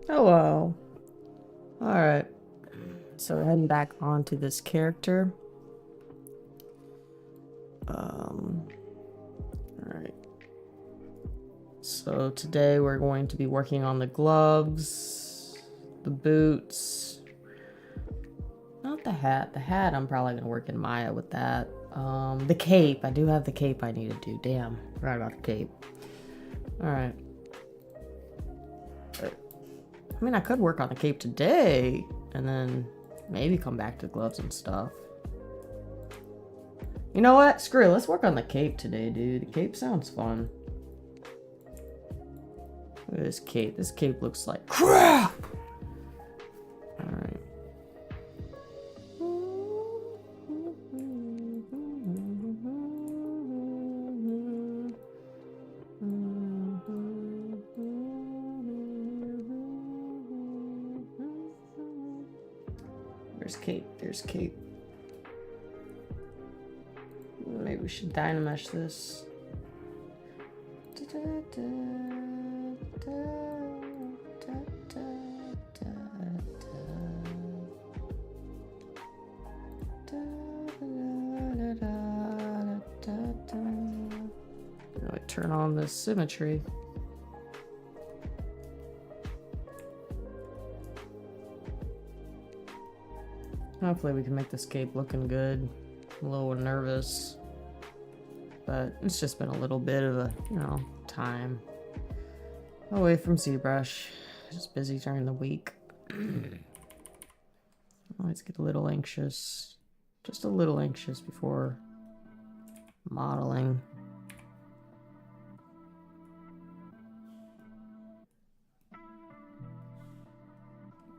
Hello. Alright. So we're heading back onto this character. Alright. So today we're going to be working on the gloves, the boots. Not the hat. The hat I'm probably gonna work in Maya with that. The cape. I do have the cape I need to do. Damn. Forgot about the cape. Alright. I mean, I could work on the cape today, and then maybe come back to gloves and stuff. You know what? Screw it. Let's work on the cape today, dude. The cape sounds fun. Look at this cape. This cape looks like crap! Alright. There's cape. There's cape. Maybe we should dynamesh this. Now I turn on the symmetry. Hopefully we can make this cape looking good. I'm a little nervous, but it's just been a little bit of a, you know, time away from ZBrush. Just busy during the week. Always get a little anxious, just a little anxious before modeling.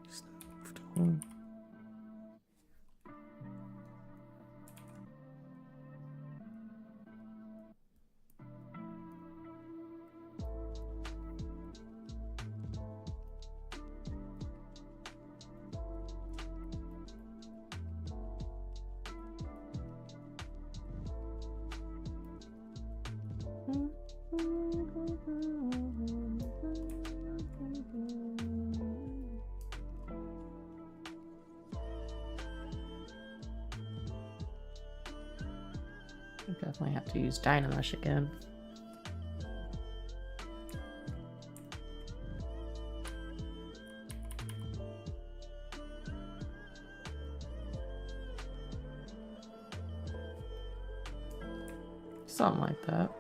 Just moved I definitely have to use Dynamesh again. Something like that.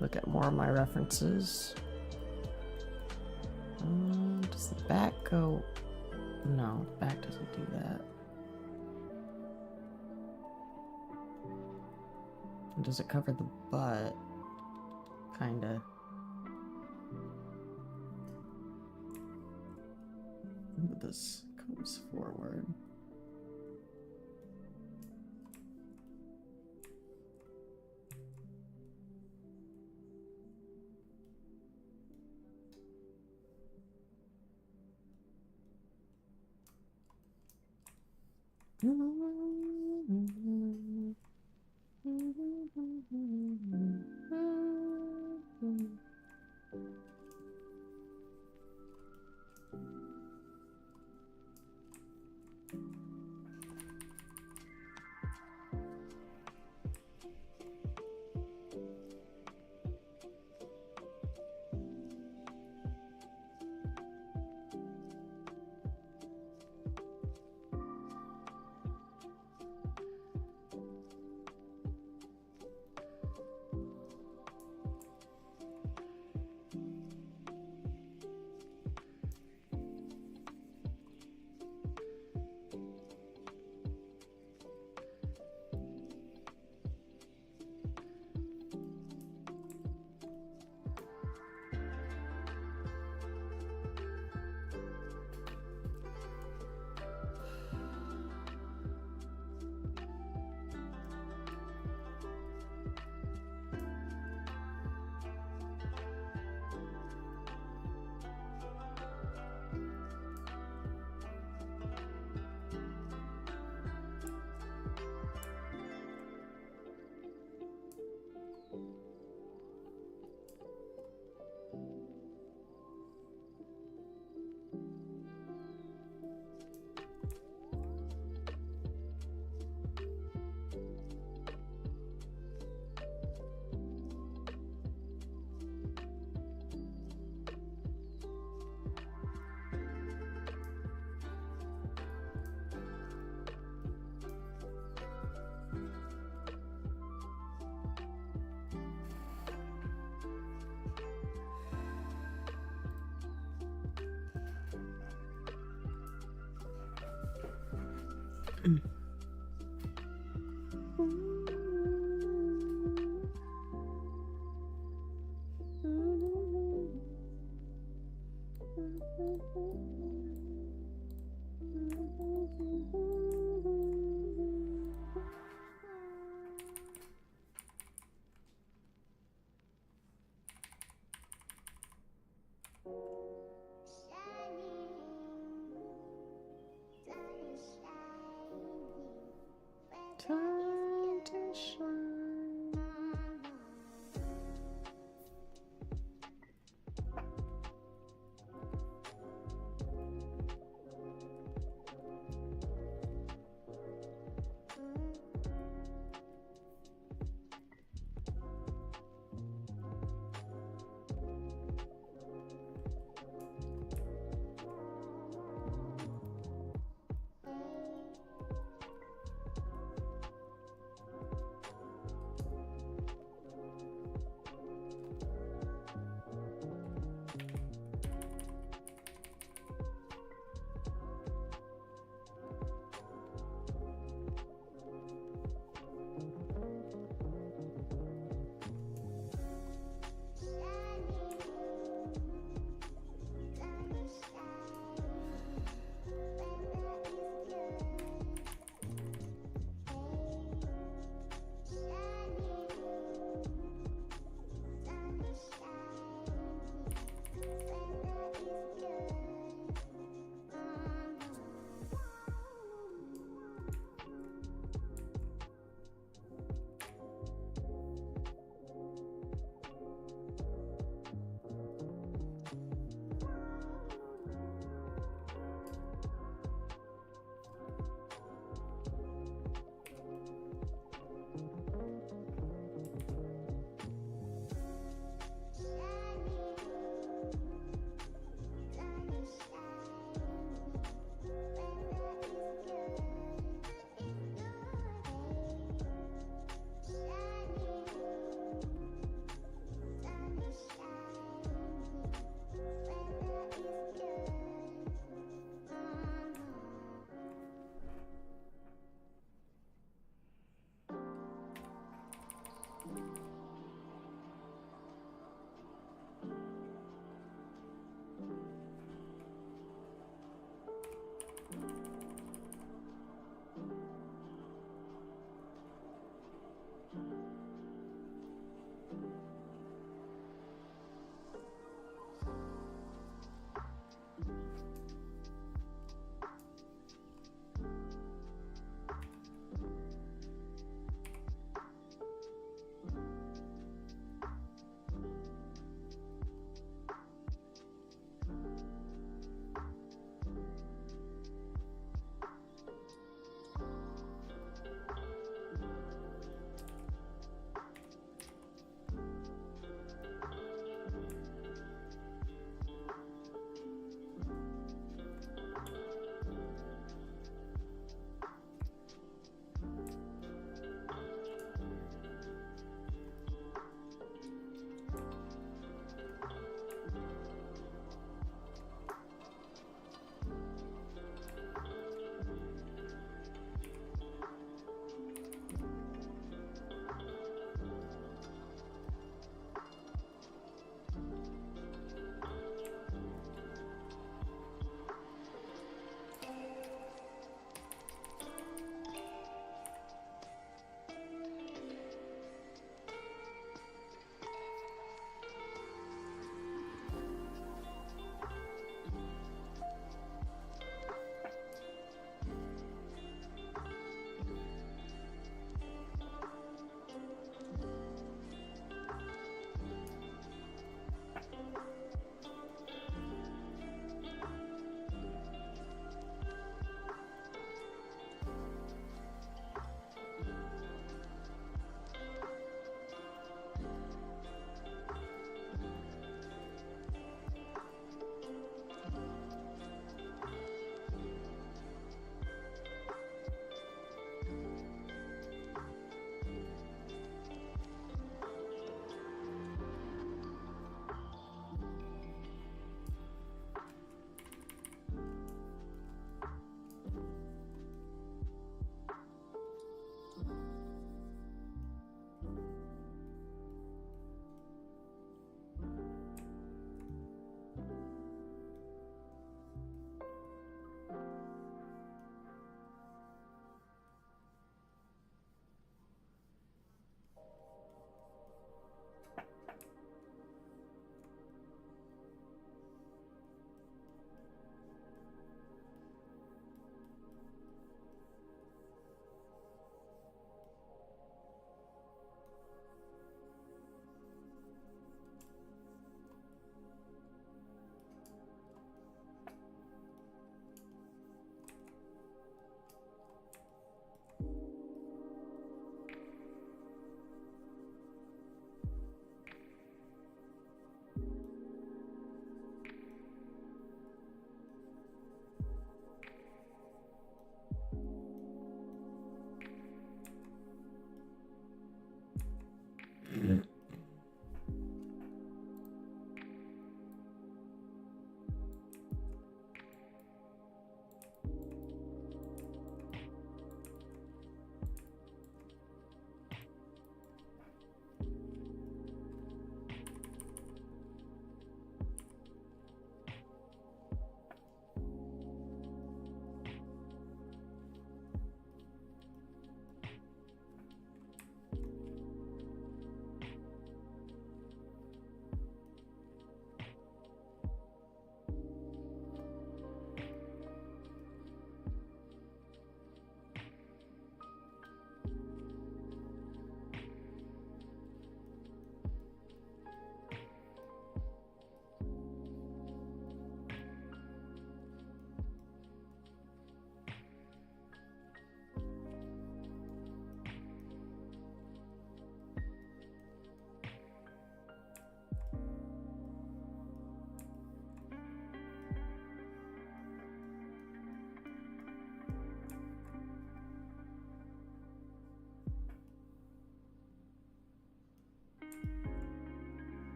Look at more of my references. Does the back go? No, the back doesn't do that. And does it cover the butt? Kinda. Ooh, this comes forward.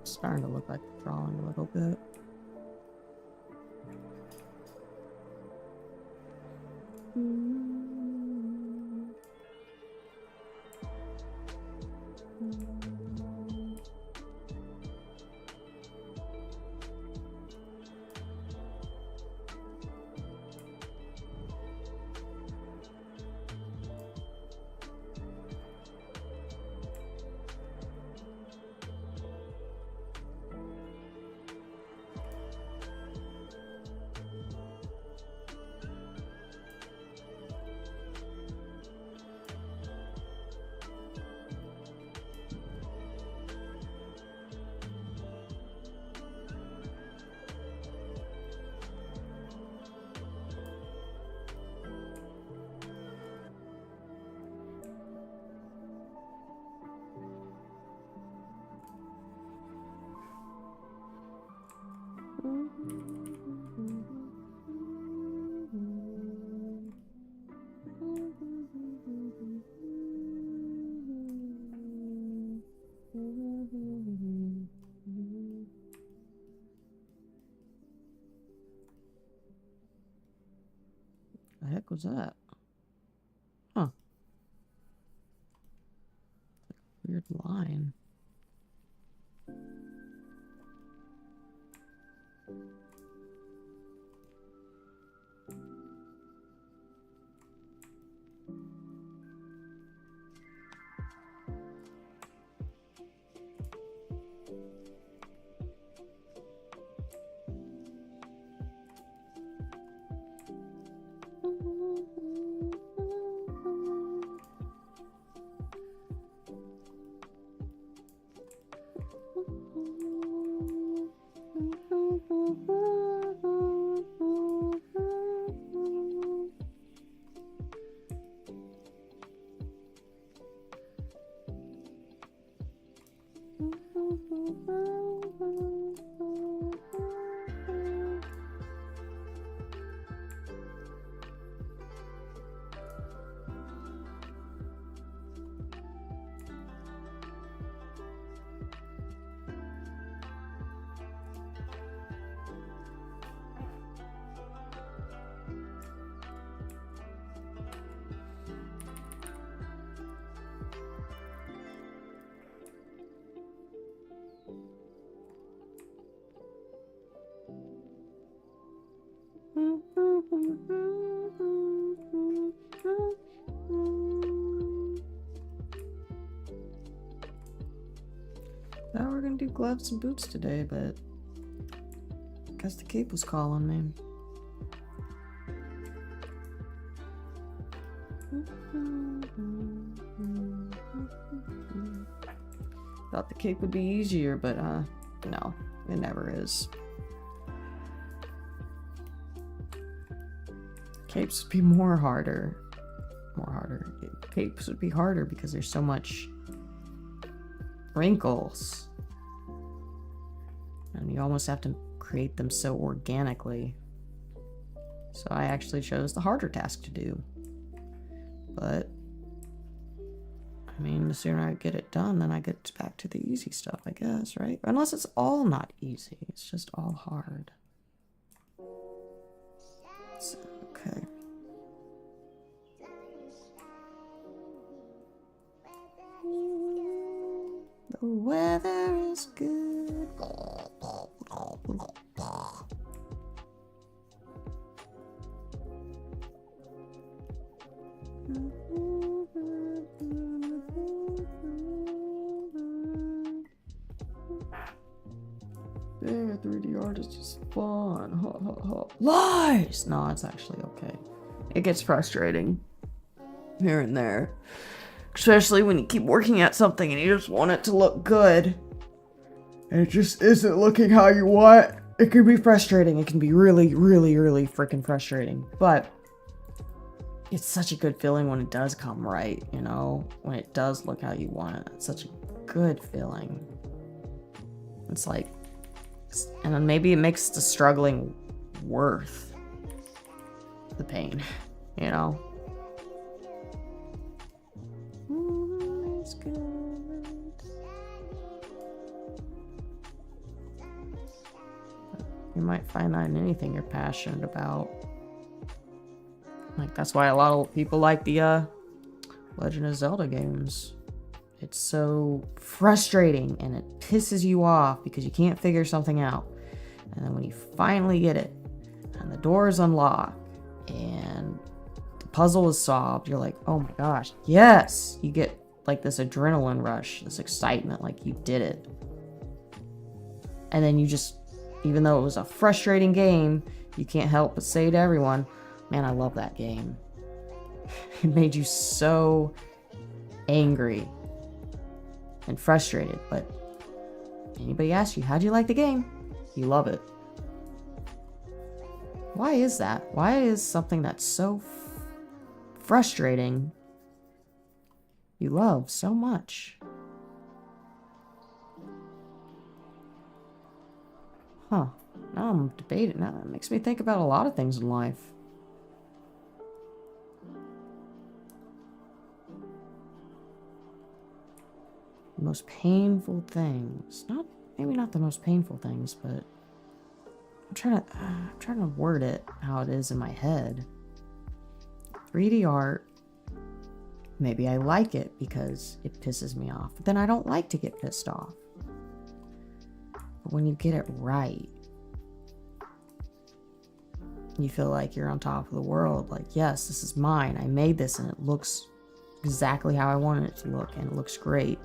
Starting to look like drawing a little bit. was that? Huh. Weird line. Now we're gonna do gloves and boots today, but I guess the cape was calling me. Thought the cape would be easier, but no, it never is. Capes would be harder. Capes would be harder because there's so much wrinkles. And you almost have to create them so organically. So I actually chose the harder task to do. But, I mean, the sooner I get it done, then I get back to the easy stuff, I guess, right? Unless it's all not easy. It's just all hard. So, okay. The weather is good. Being a 3D artist is fun. Ha, ha, ha. Lies! No, it's actually okay. It gets frustrating here and there. Especially when you keep working at something and you just want it to look good. And it just isn't looking how you want. It can be frustrating. It can be really, really, really freaking frustrating. But it's such a good feeling when it does come right, you know? When it does look how you want it. It's such a good feeling. It's like, and then maybe it makes the struggling worth the pain, you know? You might find that in anything you're passionate about. Like, that's why a lot of people like the Legend of Zelda games. It's so frustrating and it pisses you off because you can't figure something out. And then when you finally get it and the door is unlocked and the puzzle is solved, you're like, oh my gosh, yes! You get like this adrenaline rush, this excitement, like you did it. And then you just, even though it was a frustrating game, you can't help but say to everyone, man, I love that game. It made you so angry and frustrated, but anybody asks you, how'd you like the game? You love it. Why is that? Why is something that's so frustrating you love so much? Huh. Now I'm debating. Now it makes me think about a lot of things in life. The most painful things. Maybe not the most painful things, but I'm trying to word it how it is in my head. 3D art, maybe I like it because it pisses me off. But then I don't like to get pissed off. But when you get it right, you feel like you're on top of the world. Like, yes, this is mine. I made this and it looks exactly how I wanted it to look, and it looks great.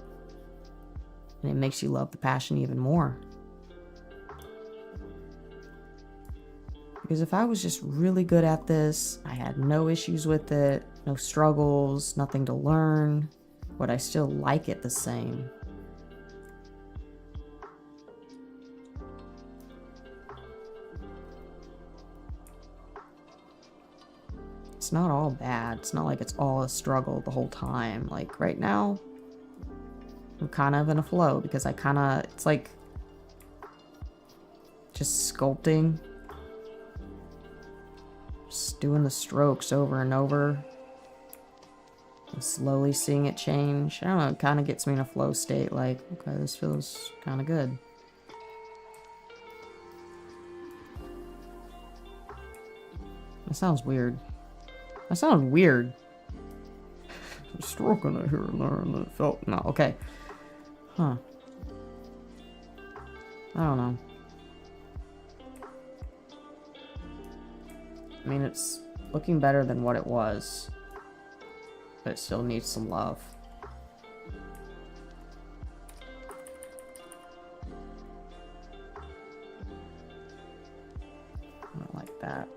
And it makes you love the passion even more. Because if I was just really good at this, I had no issues with it, no struggles, nothing to learn, would I still like it the same? It's not all bad. It's not like it's all a struggle the whole time. Like right now, I'm kind of in a flow because it's like just sculpting. Just doing the strokes over and over. And slowly seeing it change. I don't know, it kind of gets me in a flow state. Like, okay, this feels kind of good. That sounds weird. That sounds weird. Stroking it here and there and it felt... No, okay. Huh. I don't know. I mean, it's looking better than what it was. But it still needs some love. I don't like that.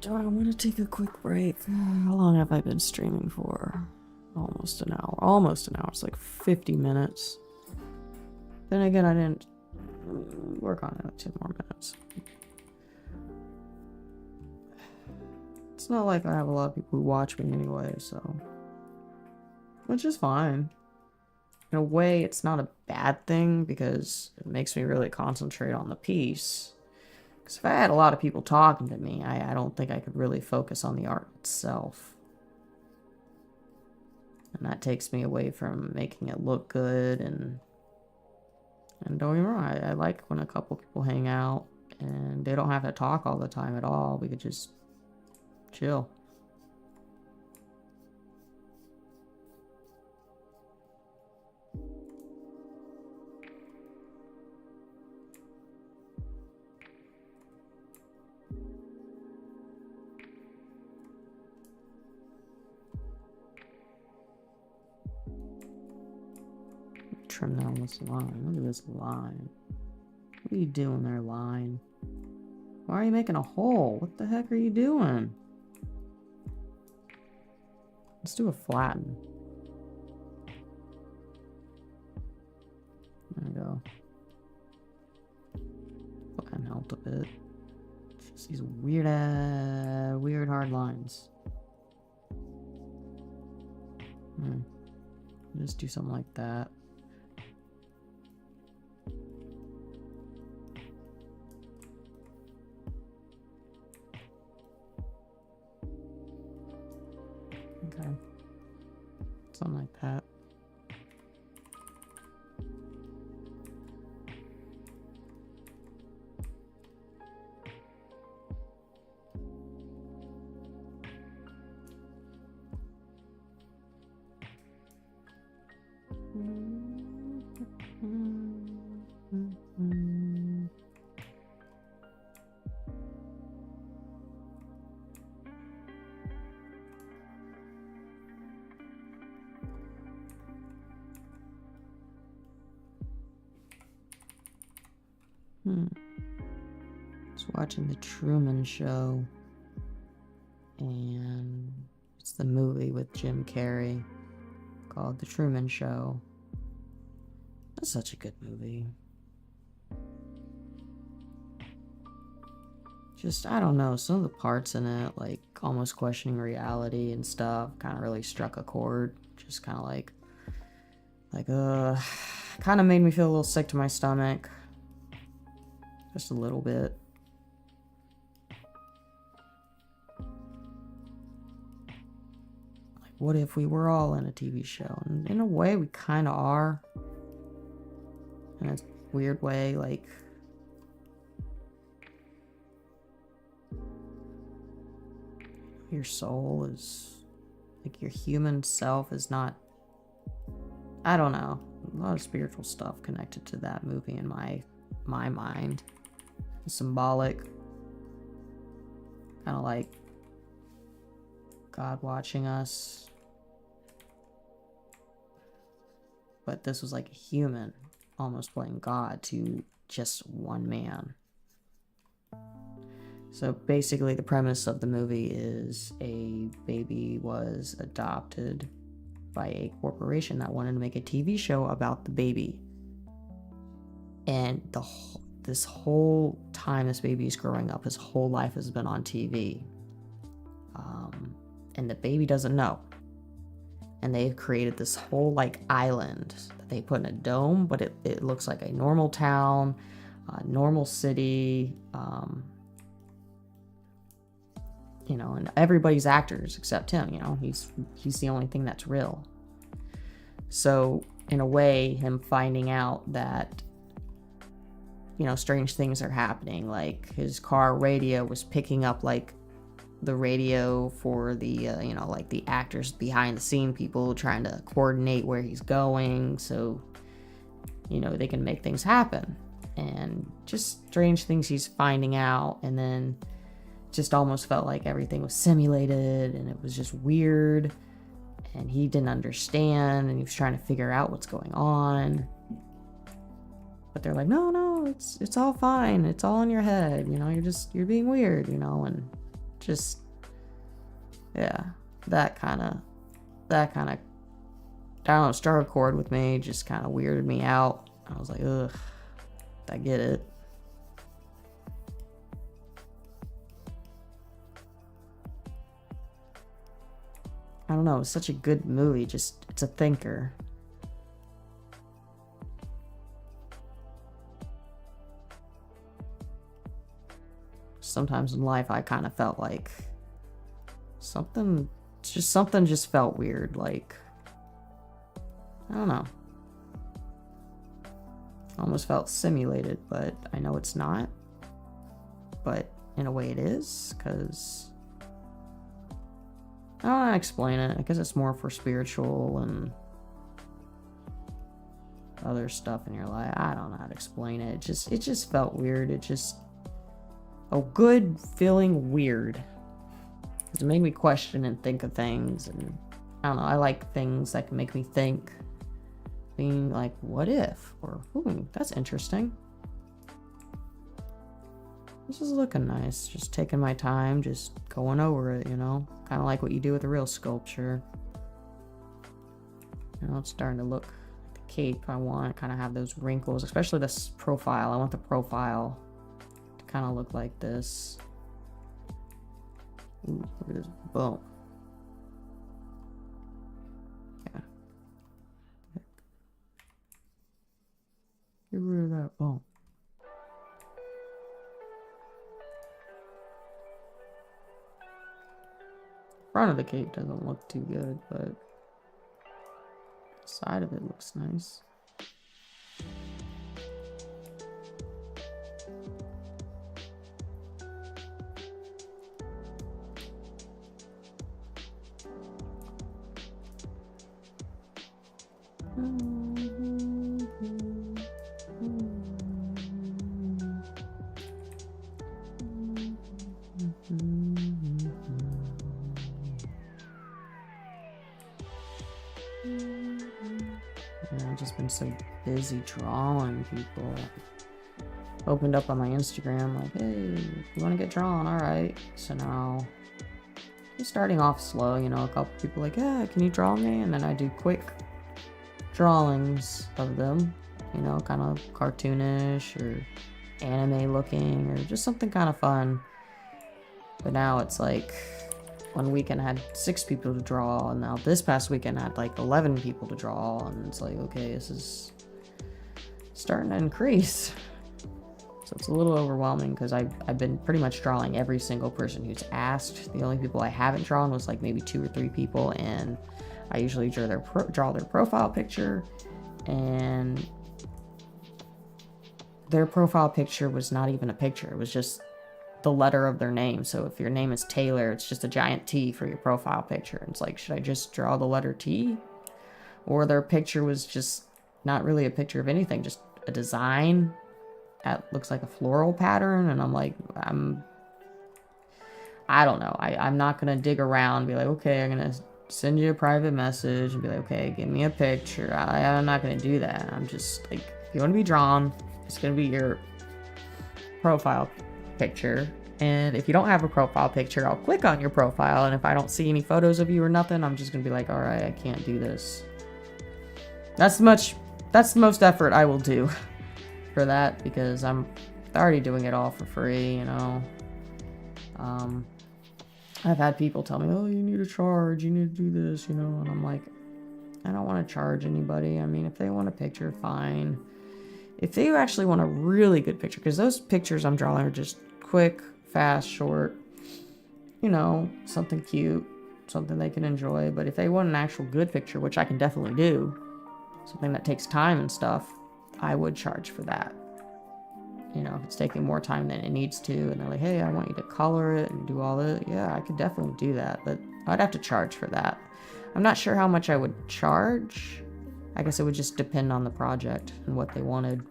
Do I want to take a quick break? How long have I been streaming for? Almost an hour. Almost an hour. It's like 50 minutes. Then again, I didn't work on it 10 more minutes. It's not like I have a lot of people who watch me anyway, so... Which is fine. In a way, it's not a bad thing because it makes me really concentrate on the piece. Because if I had a lot of people talking to me, I don't think I could really focus on the art itself. And that takes me away from making it look good. And don't get me wrong, I like when a couple people hang out and they don't have to talk all the time at all. We could just chill. Trim down this line. Look at this line. What are you doing there, line? Why are you making a hole? What the heck are you doing? Let's do a flatten. There we go. Flatten helped a bit. It's just these weird hard lines. Just do something like that. Okay. Something like that. I was watching The Truman Show, and it's the movie with Jim Carrey called The Truman Show. That's such a good movie. Just, I don't know, some of the parts in it, like almost questioning reality and stuff, kind of really struck a chord. Just kind of kind of made me feel a little sick to my stomach. Just a little bit. Like, what if we were all in a TV show? And in a way, we kind of are. In a weird way, like... your soul is... like, your human self is not... I don't know. A lot of spiritual stuff connected to that movie in my mind. Symbolic. Kind of like God watching us. But this was like a human almost playing God to just one man. So basically the premise of the movie is a baby was adopted by a corporation that wanted to make a TV show about the baby. And this whole time this baby is growing up, his whole life has been on TV. And the baby doesn't know. And they've created this whole like island that they put in a dome, but it looks like a normal town, a normal city, you know, and everybody's actors except him, you know, he's the only thing that's real. So in a way, him finding out that, you know, strange things are happening, like his car radio was picking up like the radio for the, you know, like the actors behind the scene people trying to coordinate where he's going so, you know, they can make things happen. And just strange things he's finding out, and then just almost felt like everything was simulated and it was just weird and he didn't understand and he was trying to figure out what's going on. But they're like, no, it's all fine. It's all in your head. You know, you're being weird, you know, and just, yeah, that kind of, I don't know, struck a chord with me, just kind of weirded me out. I was like, ugh, I get it. I don't know, it's such a good movie, just, it's a thinker. Sometimes in life I kind of felt like something just felt weird, like, I don't know. Almost felt simulated, but I know it's not. But in a way it is, because I don't know how to explain it. I guess it's more for spiritual and other stuff in your life. I don't know how to explain it. It just felt weird. It just a good feeling weird. It made me question and think of things, and I don't know, I like things that can make me think. Being like, what if? Or, that's interesting. This is looking nice. Just taking my time, just going over it, you know? Kind of like what you do with a real sculpture. You know, it's starting to look like the cape I want. Kind of have those wrinkles, especially this profile. I want the profile to kind of look like this. Ooh, look at this bump. Yeah. Get rid of that bump. Front of the cape doesn't look too good, but the side of it looks nice. I've just been so busy drawing people. Opened up on my Instagram like, hey, you want to get drawn? All right. So now I'm starting off slow, you know, a couple people like, yeah, can you draw me? And then I do quick drawings of them, you know, kind of cartoonish or anime looking or just something kind of fun. But now it's like one weekend I had 6 people to draw, and now this past weekend I had like 11 people to draw, and it's like, okay, this is starting to increase. So it's a little overwhelming because I've been pretty much drawing every single person who's asked. The only people I haven't drawn was like maybe 2 or 3 people, and I usually draw their profile picture, and their profile picture was not even a picture. It was just the letter of their name. So if your name is Taylor, it's just a giant T for your profile picture. It's like, should I just draw the letter T? Or their picture was just not really a picture of anything, just a design that looks like a floral pattern. And I'm like, I don't know. I'm not going to dig around and be like, okay, I'm going to send you a private message and be like, okay, give me a picture. I'm not going to do that. I'm just like, if you want to be drawn, it's going to be your profile picture. And if you don't have a profile picture, I'll click on your profile, and if I don't see any photos of you or nothing, I'm just going to be like, all right, I can't do this. That's the most effort I will do for that, because I'm already doing it all for free, you know. I've had people tell me, oh, you need to charge, you need to do this, you know, and I'm like, I don't want to charge anybody. I mean, if they want a picture, fine. If they actually want a really good picture, because those pictures I'm drawing are just quick, fast, short, you know, something cute, something they can enjoy. But if they want an actual good picture, which I can definitely do, something that takes time and stuff, I would charge for that. You know, if it's taking more time than it needs to, and they're like, hey, I want you to color it and do all that, yeah, I could definitely do that, but I'd have to charge for that. I'm not sure how much I would charge. I guess it would just depend on the project and what they wanted.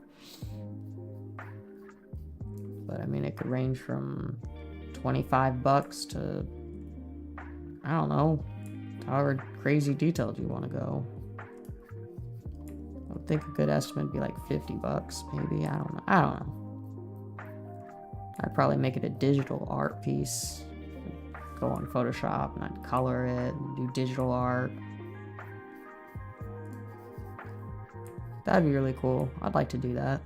But I mean, it could range from $25 to, I don't know, however crazy detailed you want to go. I would think a good estimate would be like $50, maybe. I don't know. I'd probably make it a digital art piece. Go on Photoshop and I'd color it and do digital art. That'd be really cool. I'd like to do that.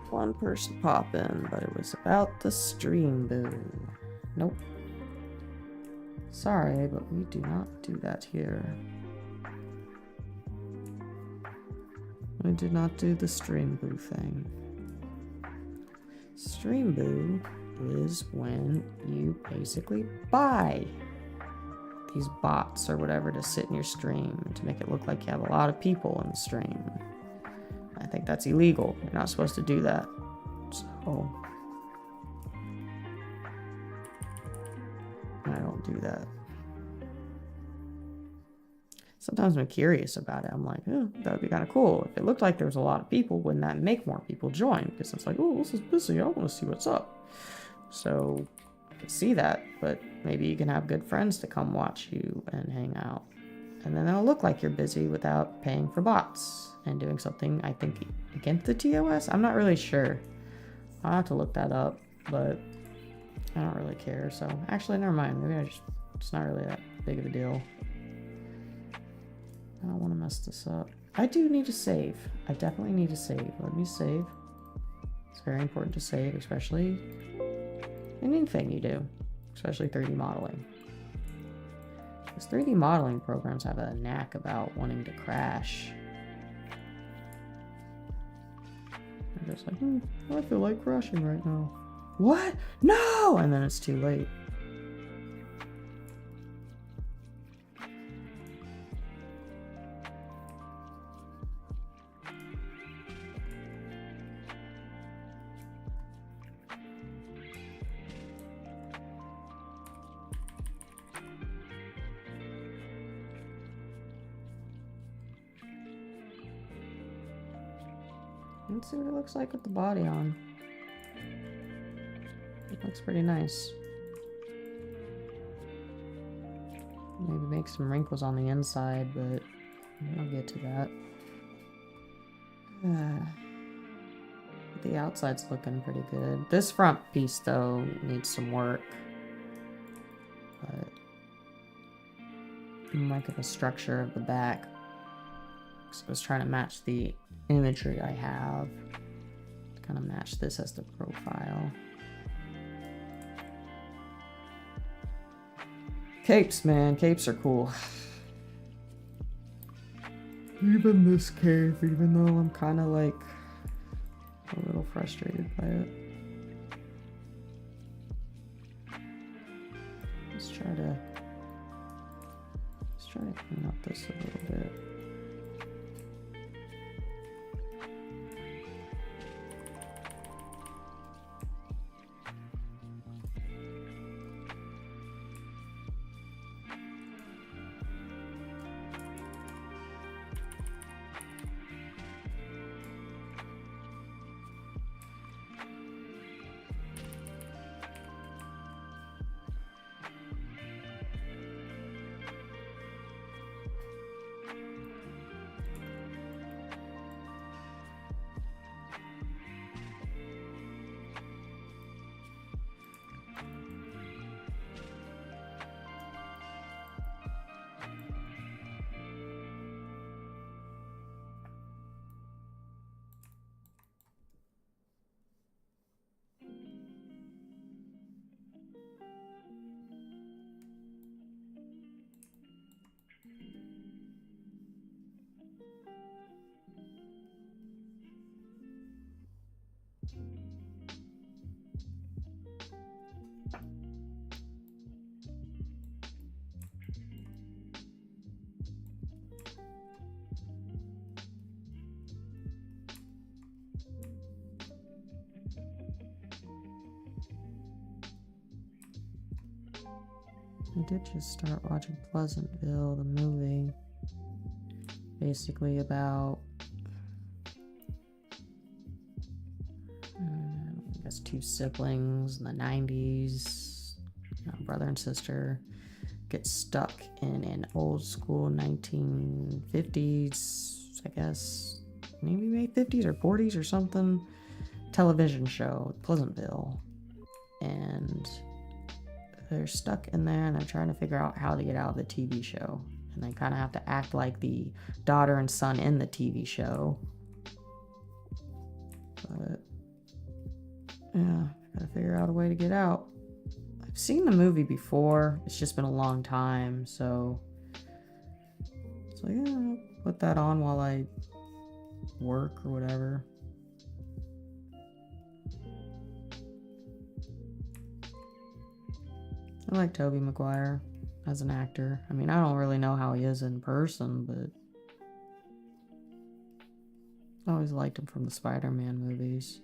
One person pop in, but it was about the stream boo. Nope. Sorry, but we do not do that here. We did not do the stream boo thing. Stream boo is when you basically buy these bots or whatever to sit in your stream to make it look like you have a lot of people in the stream. I think that's illegal. You're not supposed to do that. So I don't do that. Sometimes I'm curious about it. I'm like, oh, that would be kind of cool. If it looked like there was a lot of people, wouldn't that make more people join? Because it's like, oh, this is busy. I want to see what's up. So I can see that, but maybe you can have good friends to come watch you and hang out. And then it'll look like you're busy without paying for bots and doing something, I think, against the TOS. I'm not really sure. I'll have to look that up, but I don't really care. So actually, never mind. Maybe it's not really that big of a deal. I don't want to mess this up. I do need to save. I definitely need to save. Let me save. It's very important to save, especially in anything you do, especially 3D modeling. Because 3D modeling programs have a knack about wanting to crash. They're just like, I feel like crashing right now. What? No! And then it's too late. Let's see what it looks like with the body on. It looks pretty nice. Maybe make some wrinkles on the inside, but I'll get to that. The outside's looking pretty good. This front piece, though, needs some work. But I'm liking the structure of the back. So I was trying to match the imagery I have. Kind of match this as the profile. Capes, man. Capes are cool. Even this cape, even though I'm kind of like a little frustrated by it. Let's try to clean up this a little bit. I did just start watching Pleasantville, the movie. Basically about, I guess, two siblings in the 90s, brother and sister, get stuck in an old school 1950s, I guess, maybe late 50s or 40s or something, television show, Pleasantville. And they're stuck in there and they're trying to figure out how to get out of the TV show. And they kind of have to act like the daughter and son in the TV show. But yeah, gotta figure out a way to get out. I've seen the movie before. It's just been a long time, so yeah, I'll put that on while I work or whatever. I like Tobey Maguire as an actor. I mean, I don't really know how he is in person, but I always liked him from the Spider-Man movies.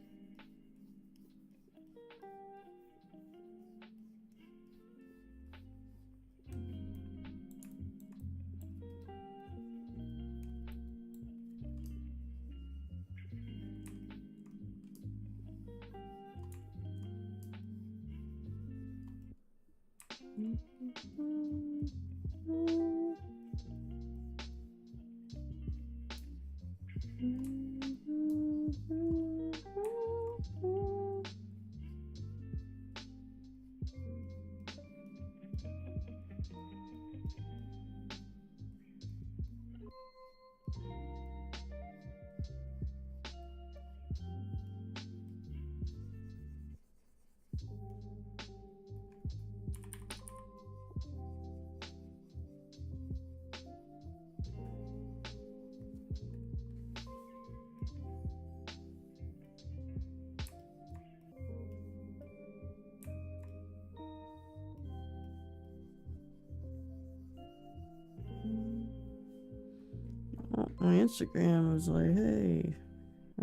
My Instagram was like, hey,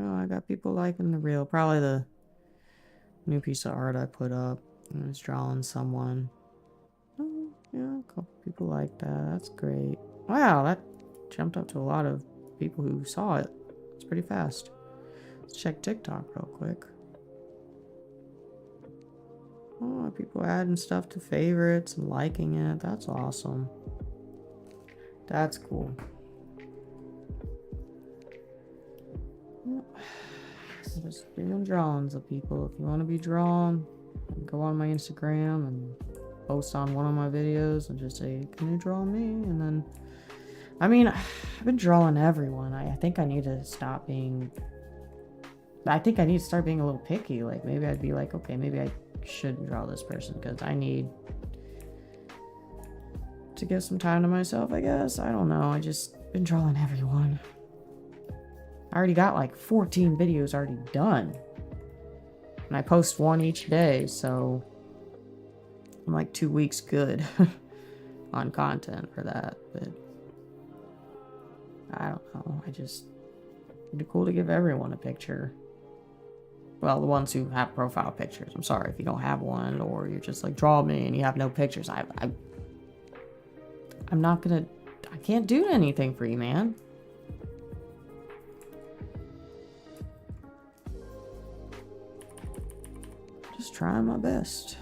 oh, I got people liking the reel. Probably the new piece of art I put up. I was drawing someone. Oh, yeah, a couple people like that. That's great. Wow, that jumped up to a lot of people who saw it. It's pretty fast. Let's check TikTok real quick. Oh, people adding stuff to favorites and liking it. That's awesome. That's cool. Just doing drawings of people. If you want to be drawn, go on my Instagram and post on one of my videos and just say, can you draw me? And then, I mean, I've been drawing everyone. I think I need to stop being, I think I need to start being a little picky. Like, maybe I'd be like, okay, maybe I shouldn't draw this person because I need to give some time to myself, I guess. I don't know. I just been drawing everyone. I already got like 14 videos already done. And I post one each day, so I'm like 2 weeks good on content for that. But I don't know. It'd be cool to give everyone a picture. Well, the ones who have profile pictures. I'm sorry if you don't have one, or you're just like, draw me and you have no pictures. I'm not gonna, I can't do anything for you, man. Just trying my best.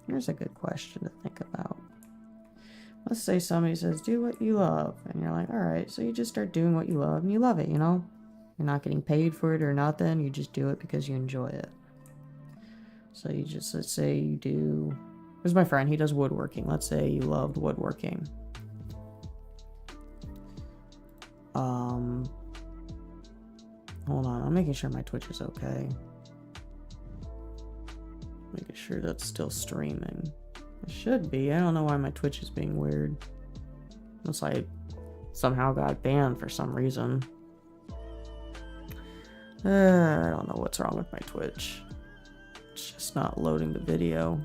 Here's a good question to think about. Let's say somebody says, do what you love. And you're like, all right, so you just start doing what you love and you love it, you know? You're not getting paid for it or nothing. You just do it because you enjoy it. So you just, let's say you do, here's my friend, he does woodworking. Let's say you loved woodworking. Hold on, I'm making sure my Twitch is okay. Making sure that's still streaming. It should be. I don't know why my Twitch is being weird. Unless I somehow got banned for some reason. I don't know what's wrong with my Twitch. It's just not loading the video.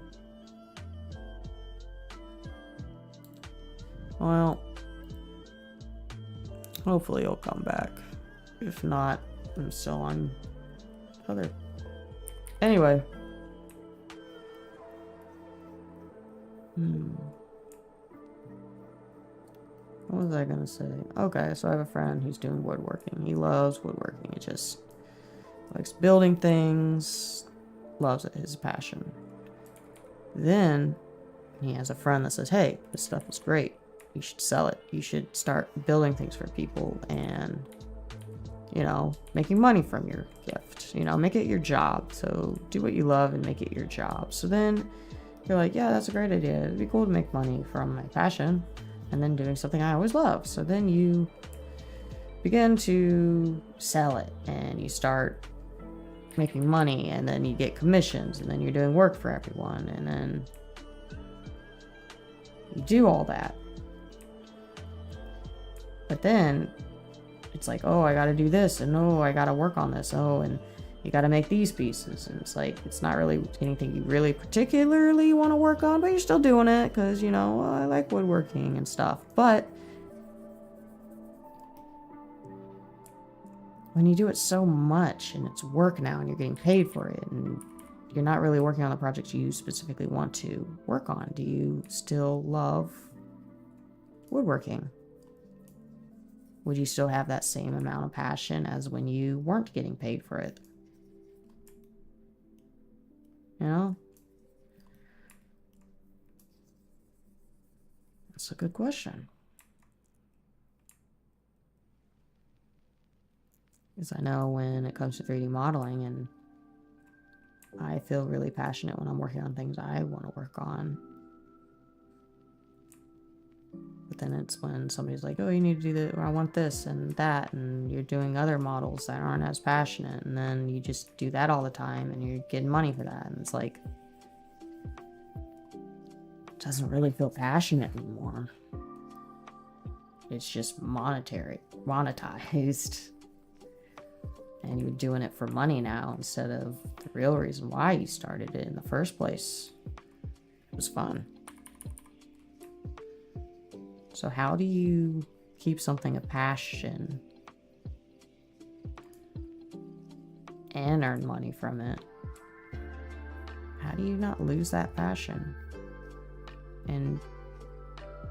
Well, hopefully it'll come back. If not, I'm still on other. Anyway. What was I gonna say? Okay, so I have a friend who's doing woodworking. He loves woodworking. He just likes building things, loves it, his passion. Then he has a friend that says, hey, this stuff is great. You should sell it. You should start building things for people and, you know, making money from your gift. You know, make it your job. So do what you love and make it your job. So then you're like, yeah, that's a great idea. It'd be cool to make money from my passion and then doing something I always love. So then you begin to sell it and you start making money, and then you get commissions, and then you're doing work for everyone, and then you do all that. But then it's like, oh, I gotta do this, and oh, I gotta work on this, oh, and you gotta make these pieces, and it's like, it's not really anything you really particularly want to work on, but you're still doing it because, you know, I like woodworking and stuff. But when you do it so much and it's work now and you're getting paid for it and you're not really working on the projects you specifically want to work on, do you still love woodworking? Would you still have that same amount of passion as when you weren't getting paid for it? You know? That's a good question. Because I know when it comes to 3D modeling, and I feel really passionate when I'm working on things I want to work on. But then it's when somebody's like, oh, you need to do that, or I want this and that, and you're doing other models that aren't as passionate, and then you just do that all the time, and you're getting money for that, and it's like, it doesn't really feel passionate anymore. it's just monetized. And you're doing it for money now instead of the real reason why you started it in the first place. It was fun. So how do you keep something a passion and earn money from it? How do you not lose that passion? And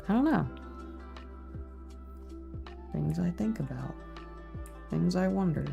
I don't know. Things I think about. Things I wonder.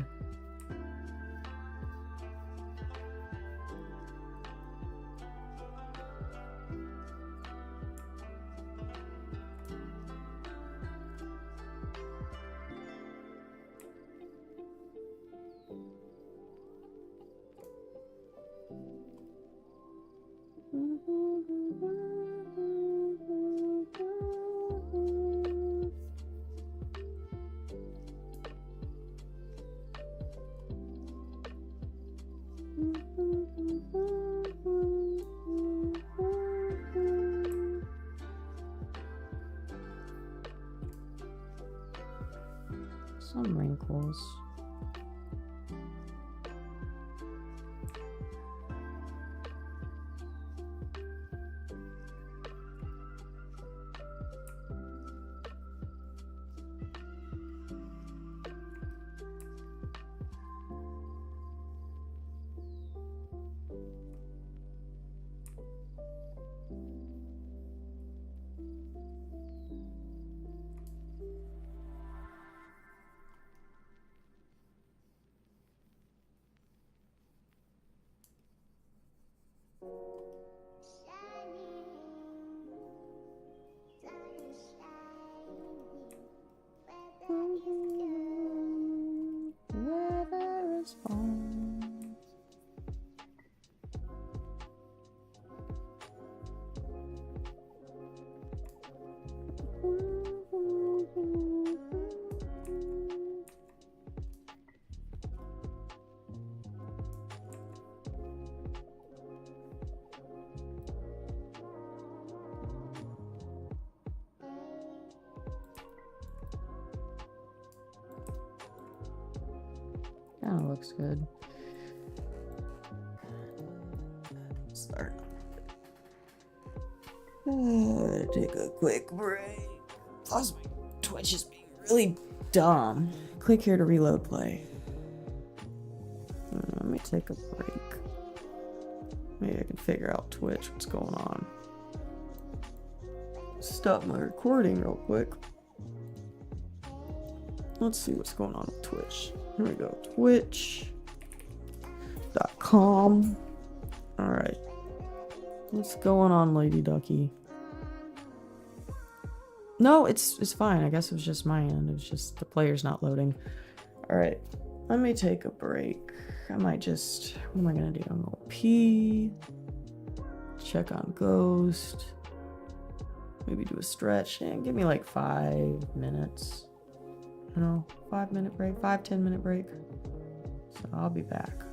Some wrinkles. Kind of looks good. Start. Take a quick break. Plus, my Twitch is being really dumb. Click here to reload play. Let me take a break. Maybe I can figure out Twitch, what's going on. Stop my recording real quick. Let's see what's going on with Twitch. Here we go. Twitch.com. Alright. What's going on, Lady Ducky? No, it's fine. I guess it was just my end. It was just the player's not loading. Alright. Let me take a break. I might just... What am I gonna do? I'm gonna pee. Check on Ghost. Maybe do a stretch. And give me like 5 minutes. You know, 5-minute break, 5-10-minute break. So I'll be back.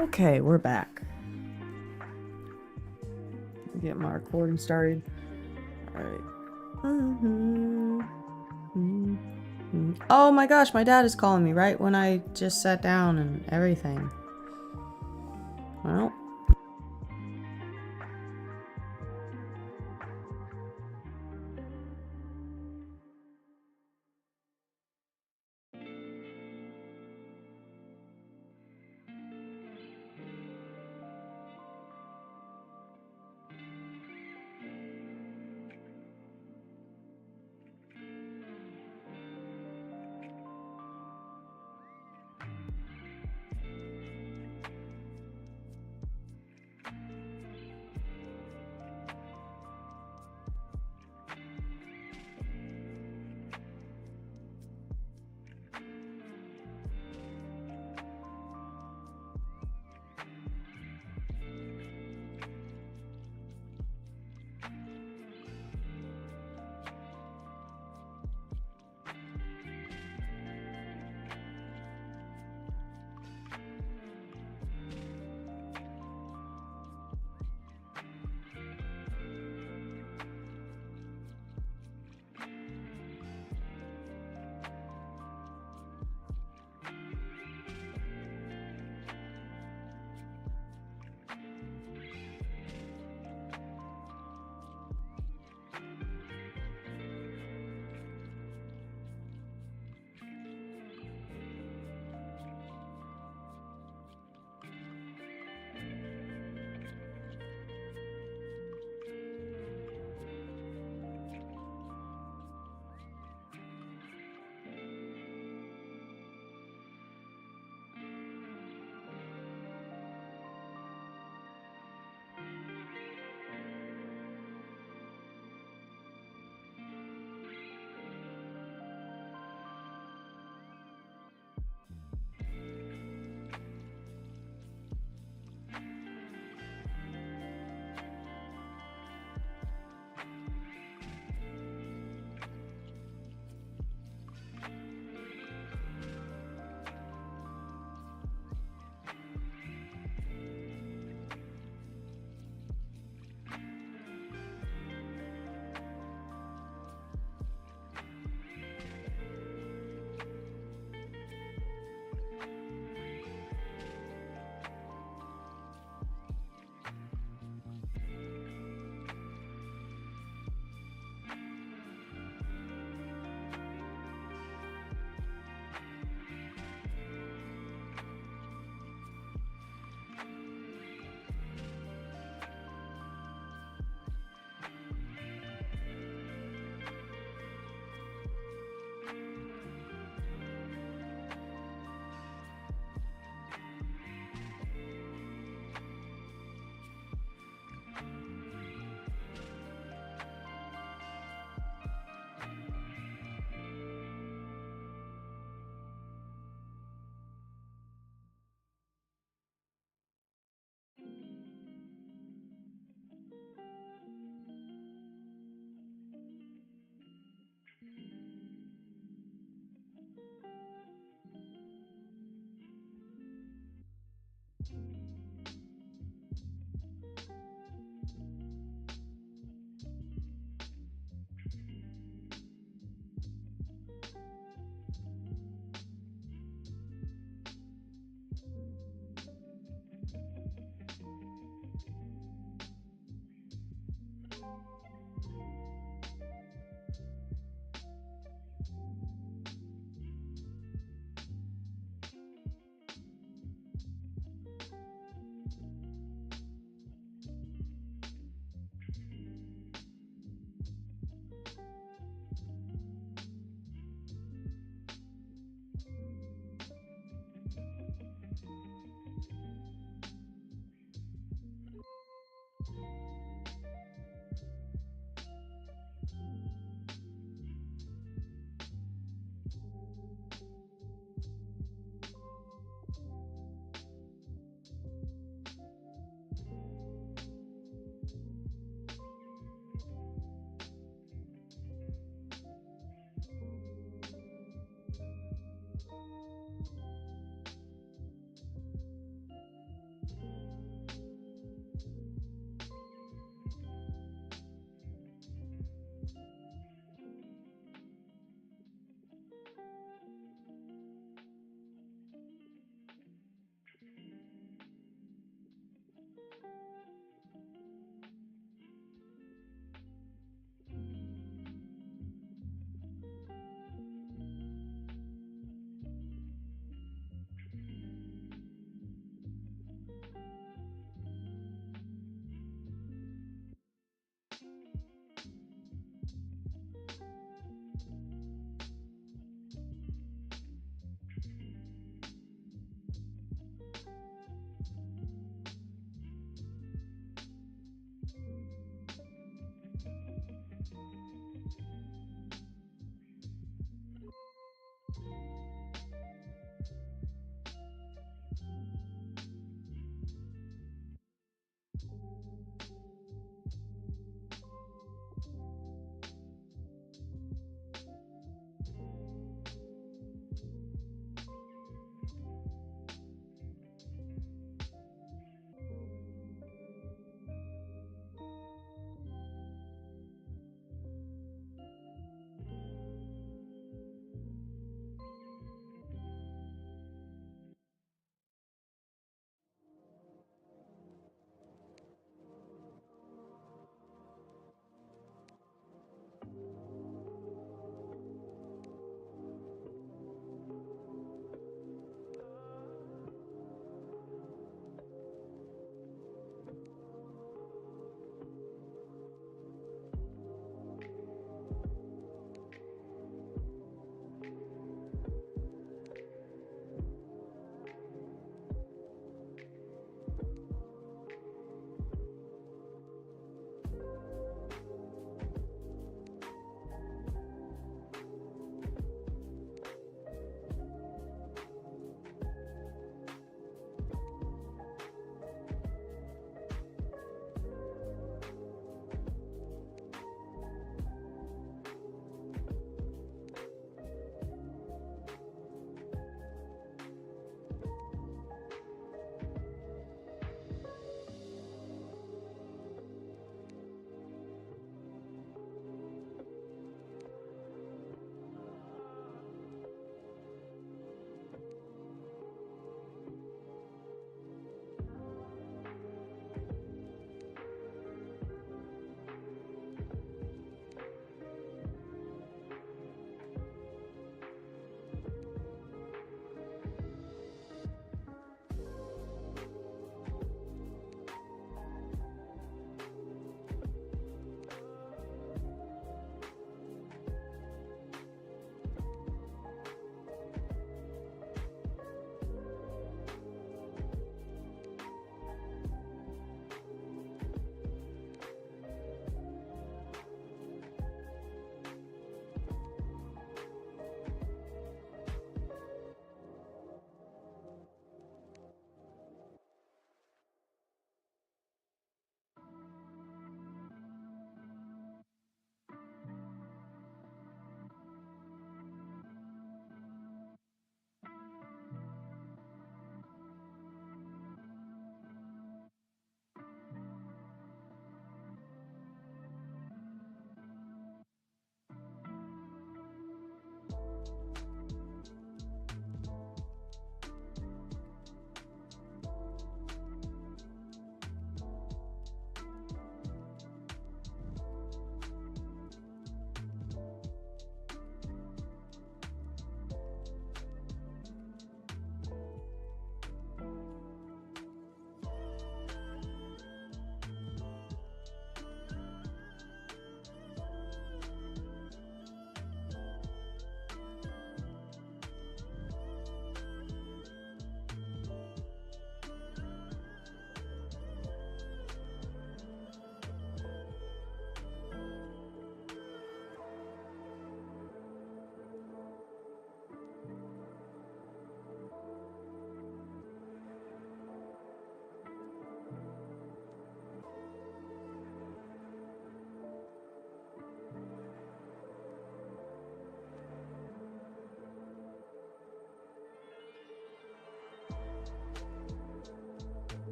Okay, we're back. Get my recording started. Alright. Oh my gosh, my dad is calling me right when I just sat down and everything. Well.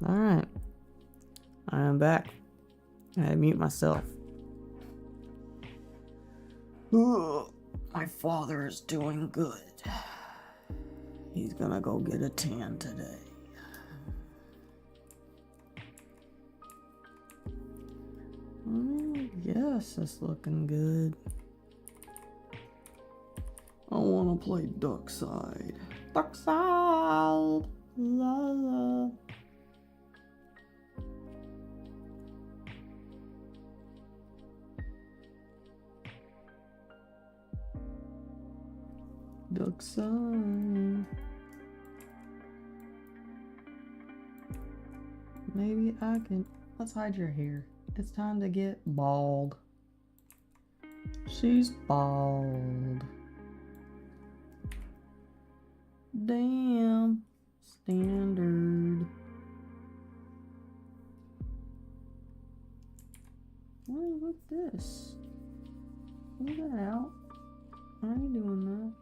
All right. I am back. I had to mute myself. Ugh, my father is doing good. He's gonna go get a tan today. Yes, it's looking good. I wanna play duck side. Duck side! La la. Duck side. Maybe I can. Let's hide your hair. It's time to get bald. She's bald. Damn. Standard. What is with this? Pull that out. Why are you doing that?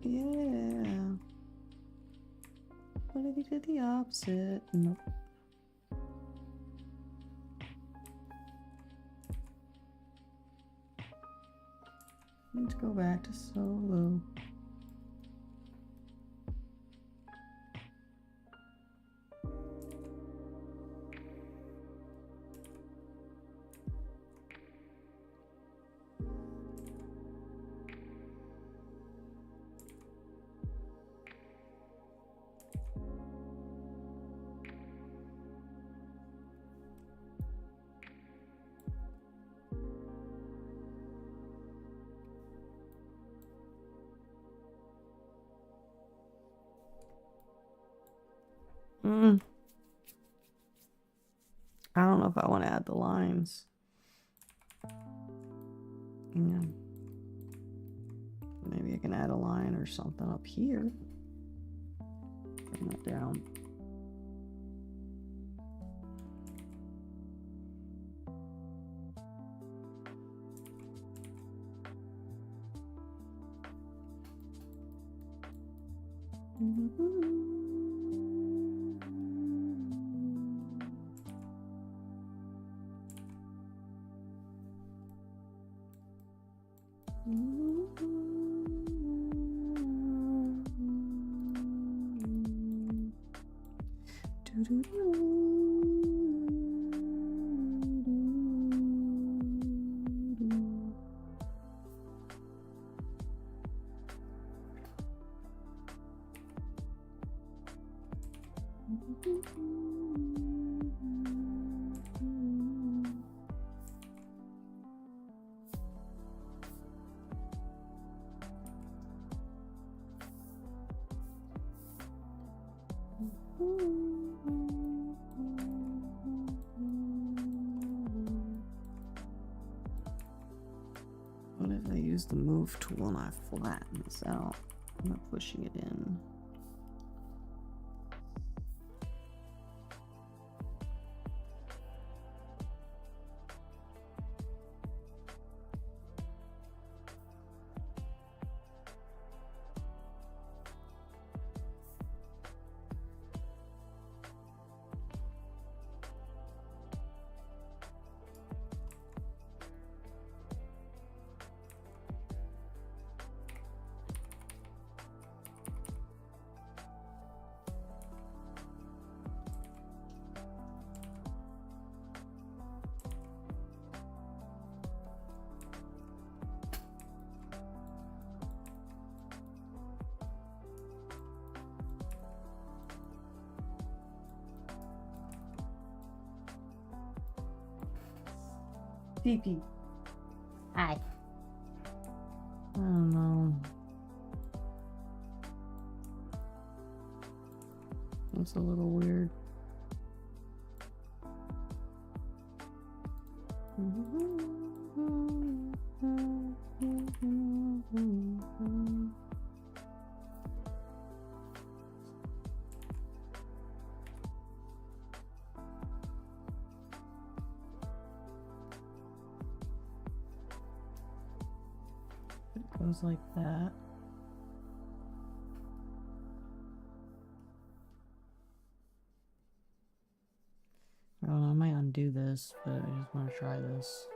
Yeah. What if you did the opposite? Nope. Let's go back to solo. I don't know if I want to add the lines. Yeah. Maybe I can add a line or something up here. Bring it down. What if I use the move tool and I flatten this out? I'm not pushing it in. PP. Hi. I don't know. That's a little weird. It goes like that. even do this, but I just want to try this.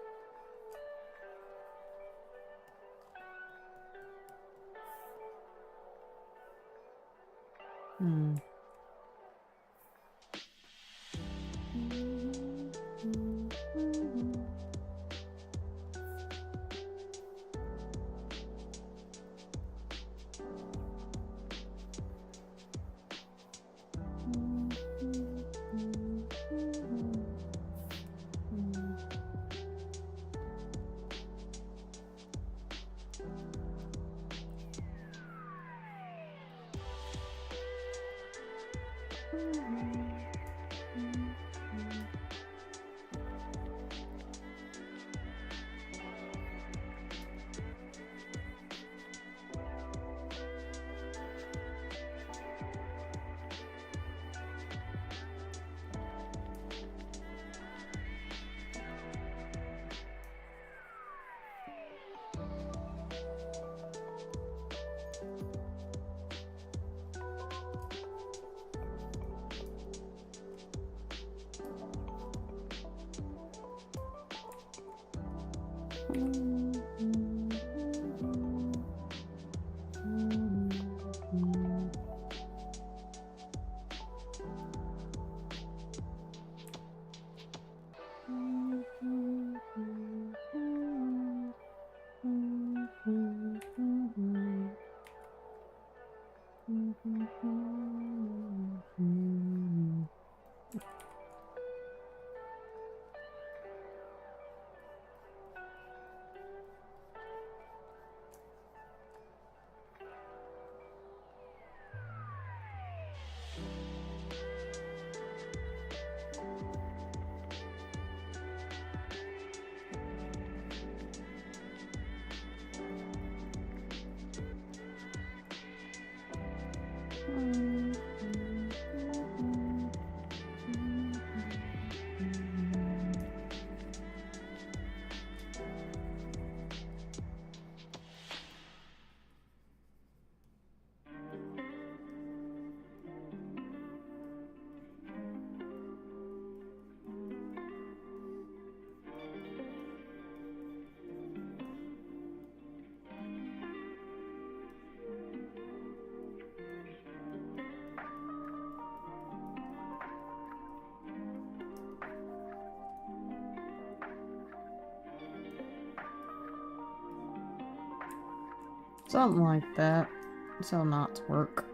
Something like that. That's how knots work,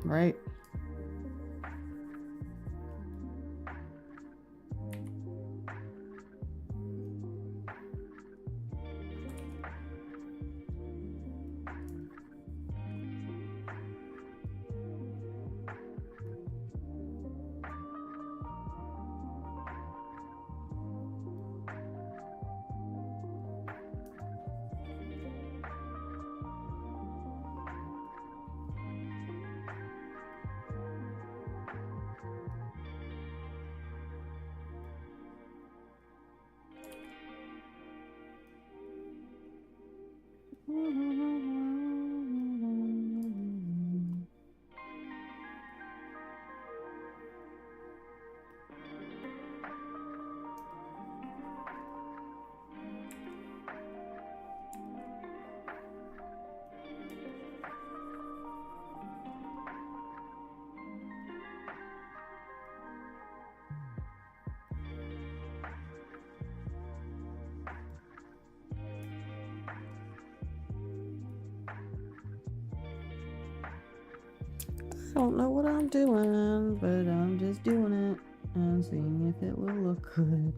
right? I don't know what I'm doing, but I'm just doing it and seeing if it will look good.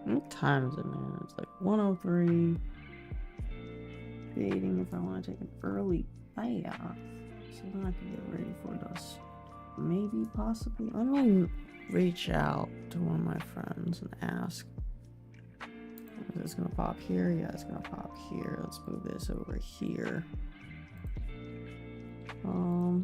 What time is it, man? It's like 1:03. Creating if I want to take an early bath. So then I can get ready for this. Maybe, possibly. Let me reach out to one of my friends and ask. Is this gonna pop here? Yeah, it's gonna pop here. Let's move this over here. Oh,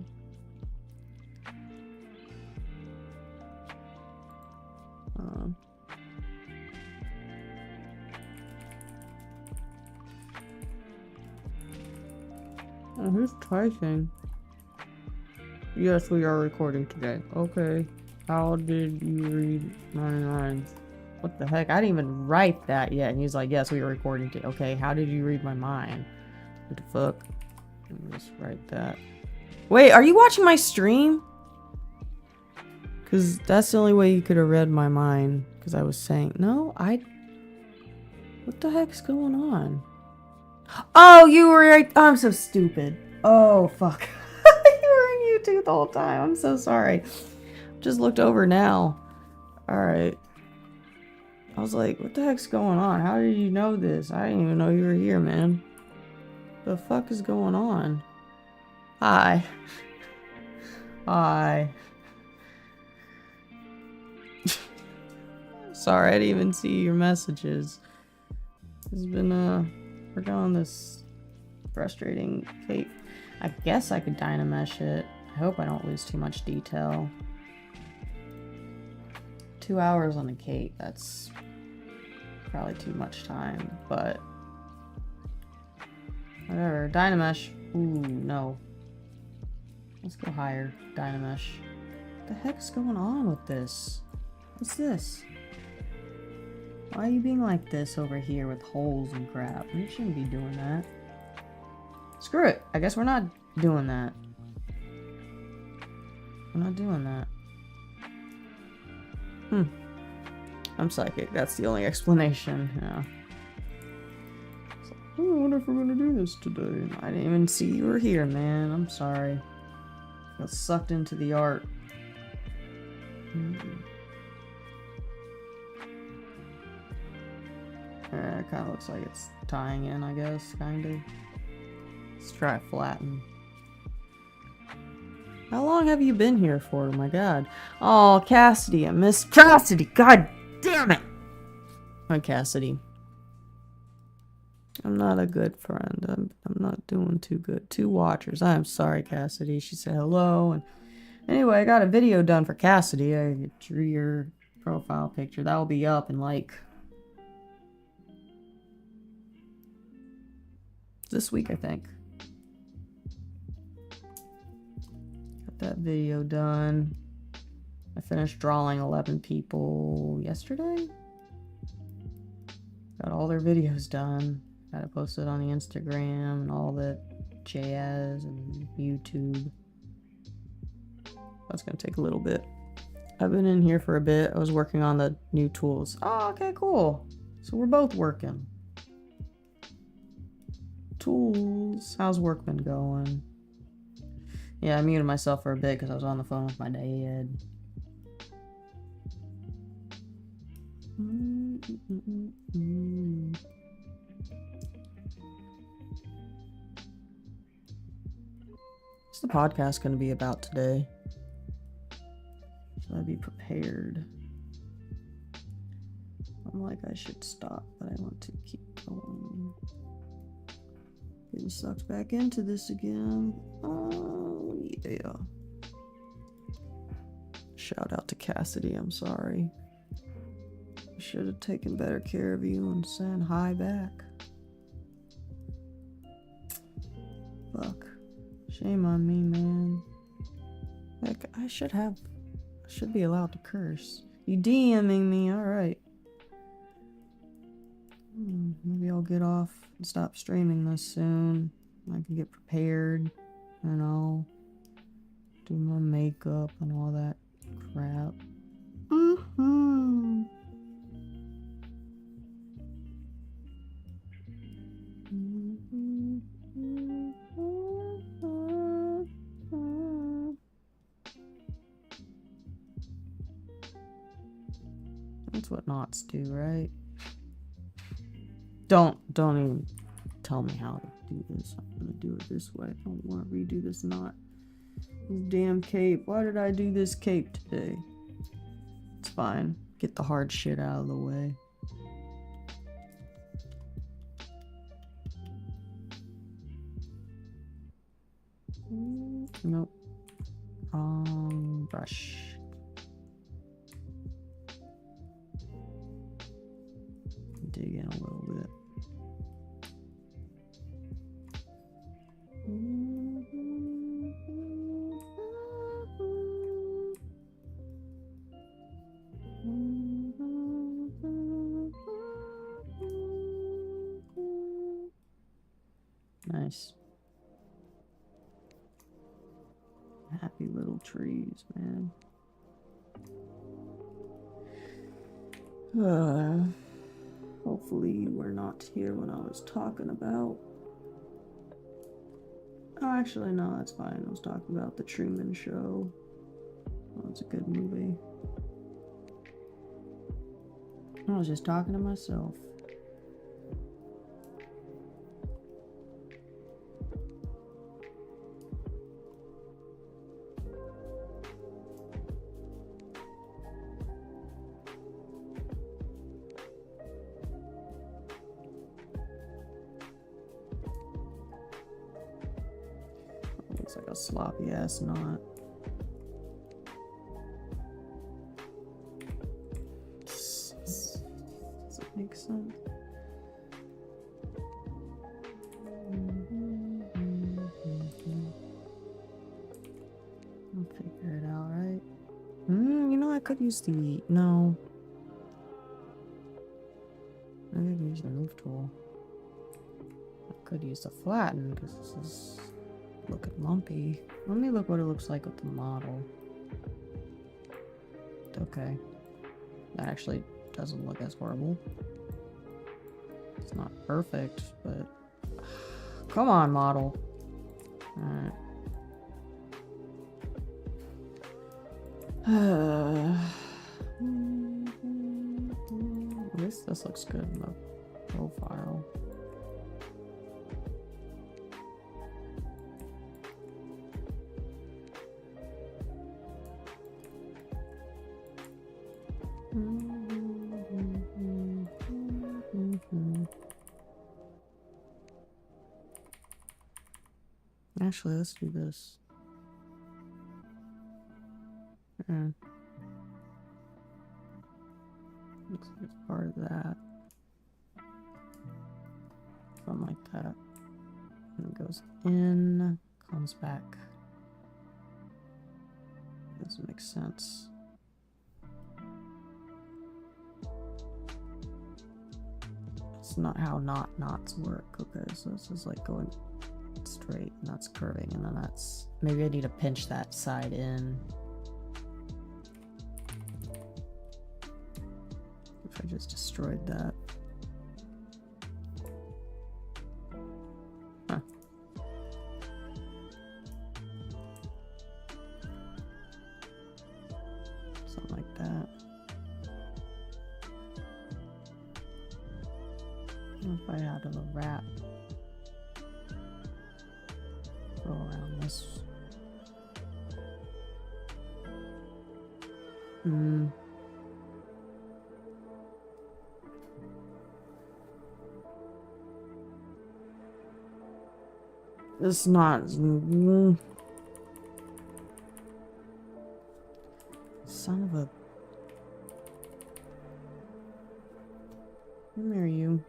who's typing? Yes, we are recording today. Okay. How did you read my mind? What the heck? I didn't even write that yet. And he's like, yes, we are recording today. Okay, how did you read my mind? What the fuck? Let me just write that. Wait, are you watching my stream? Because that's the only way you could have read my mind. Because I was saying, no, what the heck's going on? Oh, you were right. I'm so stupid. Oh, fuck. You were in YouTube the whole time. I'm so sorry. Just looked over now. Alright. I was like, what the heck's going on? How did you know this? I didn't even know you were here, man. The fuck is going on? Hi. Hi. Sorry, I didn't even see your messages. It's been, working on this frustrating cape. I guess I could dynamesh it. I hope I don't lose too much detail. 2 hours on the cape, that's probably too much time, but whatever. Dynamesh. Ooh, no. Let's go higher. Dynamesh. What the heck's going on with this? What's this? Why are you being like this over here with holes and crap? You shouldn't be doing that. Screw it. I guess we're not doing that. We're not doing that. I'm psychic. That's the only explanation. Yeah. Like, oh, I wonder if we're gonna do this today. I didn't even see you were here, man. I'm sorry. Got sucked into the art. It kind of looks like it's tying in, I guess, kind of. Let's try flatten. How long have you been here for? My god. Oh, Cassidy. I missed Cassidy. God damn it. Hi, Cassidy. I'm not a good friend. I'm not doing too good. 2 watchers. I'm sorry, Cassidy. She said hello. And anyway, I got a video done for Cassidy. I drew your profile picture. That will be up in like this week, I think. Got that video done. I finished drawing 11 people yesterday. Got all their videos done. Got it posted on the Instagram and all that jazz and YouTube. That's gonna take a little bit. I've been in here for a bit. I was working on the new tools. Oh, okay, cool. So we're both working. Tools. How's work been going? Yeah, I muted myself for a bit because I was on the phone with my dad. What's the podcast going to be about today? Should I be prepared? I'm like, I should stop, but I want to keep going. Getting sucked back into this again. Oh, yeah. Shout out to Cassidy, I'm sorry. I should have taken better care of you and sent hi back. Fuck. Shame on me, man. Heck, I should be allowed to curse. You DMing me, alright. Maybe I'll get off and stop streaming this soon. I can get prepared and I'll do my makeup and all that crap. That's what knots do, right? Don't even tell me how to do this. I'm gonna do it this way. I don't want to redo this knot. This damn cape. Why did I do this cape today? It's fine. Get the hard shit out of the way. Nope. Brush. Dig in a little bit. Nice. Happy little trees, man. Hopefully you were not here when I was talking about... Oh, actually, no, that's fine. I was talking about the Truman Show. Oh, it's a good movie. I was just talking to myself. Looks like a sloppy ass knot. Does it make sense? I'll figure it out, right? You know, I could use the... No. I could use the move tool. I could use the flatten because this is looking lumpy. Let me look what it looks like with the model. Okay. That actually doesn't look as horrible. It's not perfect, but... Come on, model. Alright. This looks good in the profile. Actually, let's do this. Looks like it's part of that. Something like that. And it goes in, comes back. Doesn't make sense. It's not how knots work. Okay, so this is like going straight and that's curving, and then that's... Maybe I need to pinch that side in. If I just destroyed that. Huh. Something like that. If I had a wrap. Go around this. It's not. Son of a. Come here, you.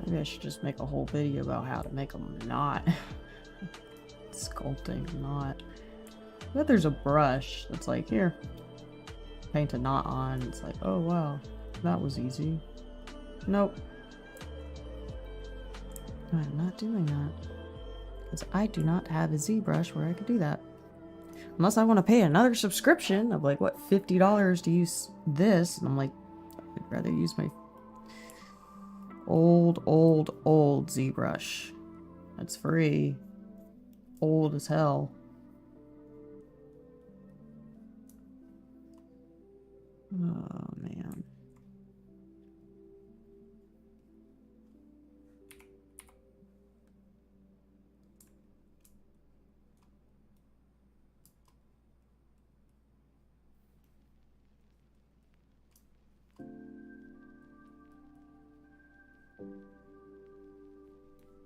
Maybe I should just make a whole video about how to make them knot. Sculpting knot. But there's a brush that's like, here, paint a knot on. It's like, oh wow, that was easy. Nope. I'm not doing that. Because I do not have a ZBrush where I could do that. Unless I want to pay another subscription of like, what, $50 to use this. And I'm like, I'd rather use my old ZBrush. That's free. Old as hell. Oh, man.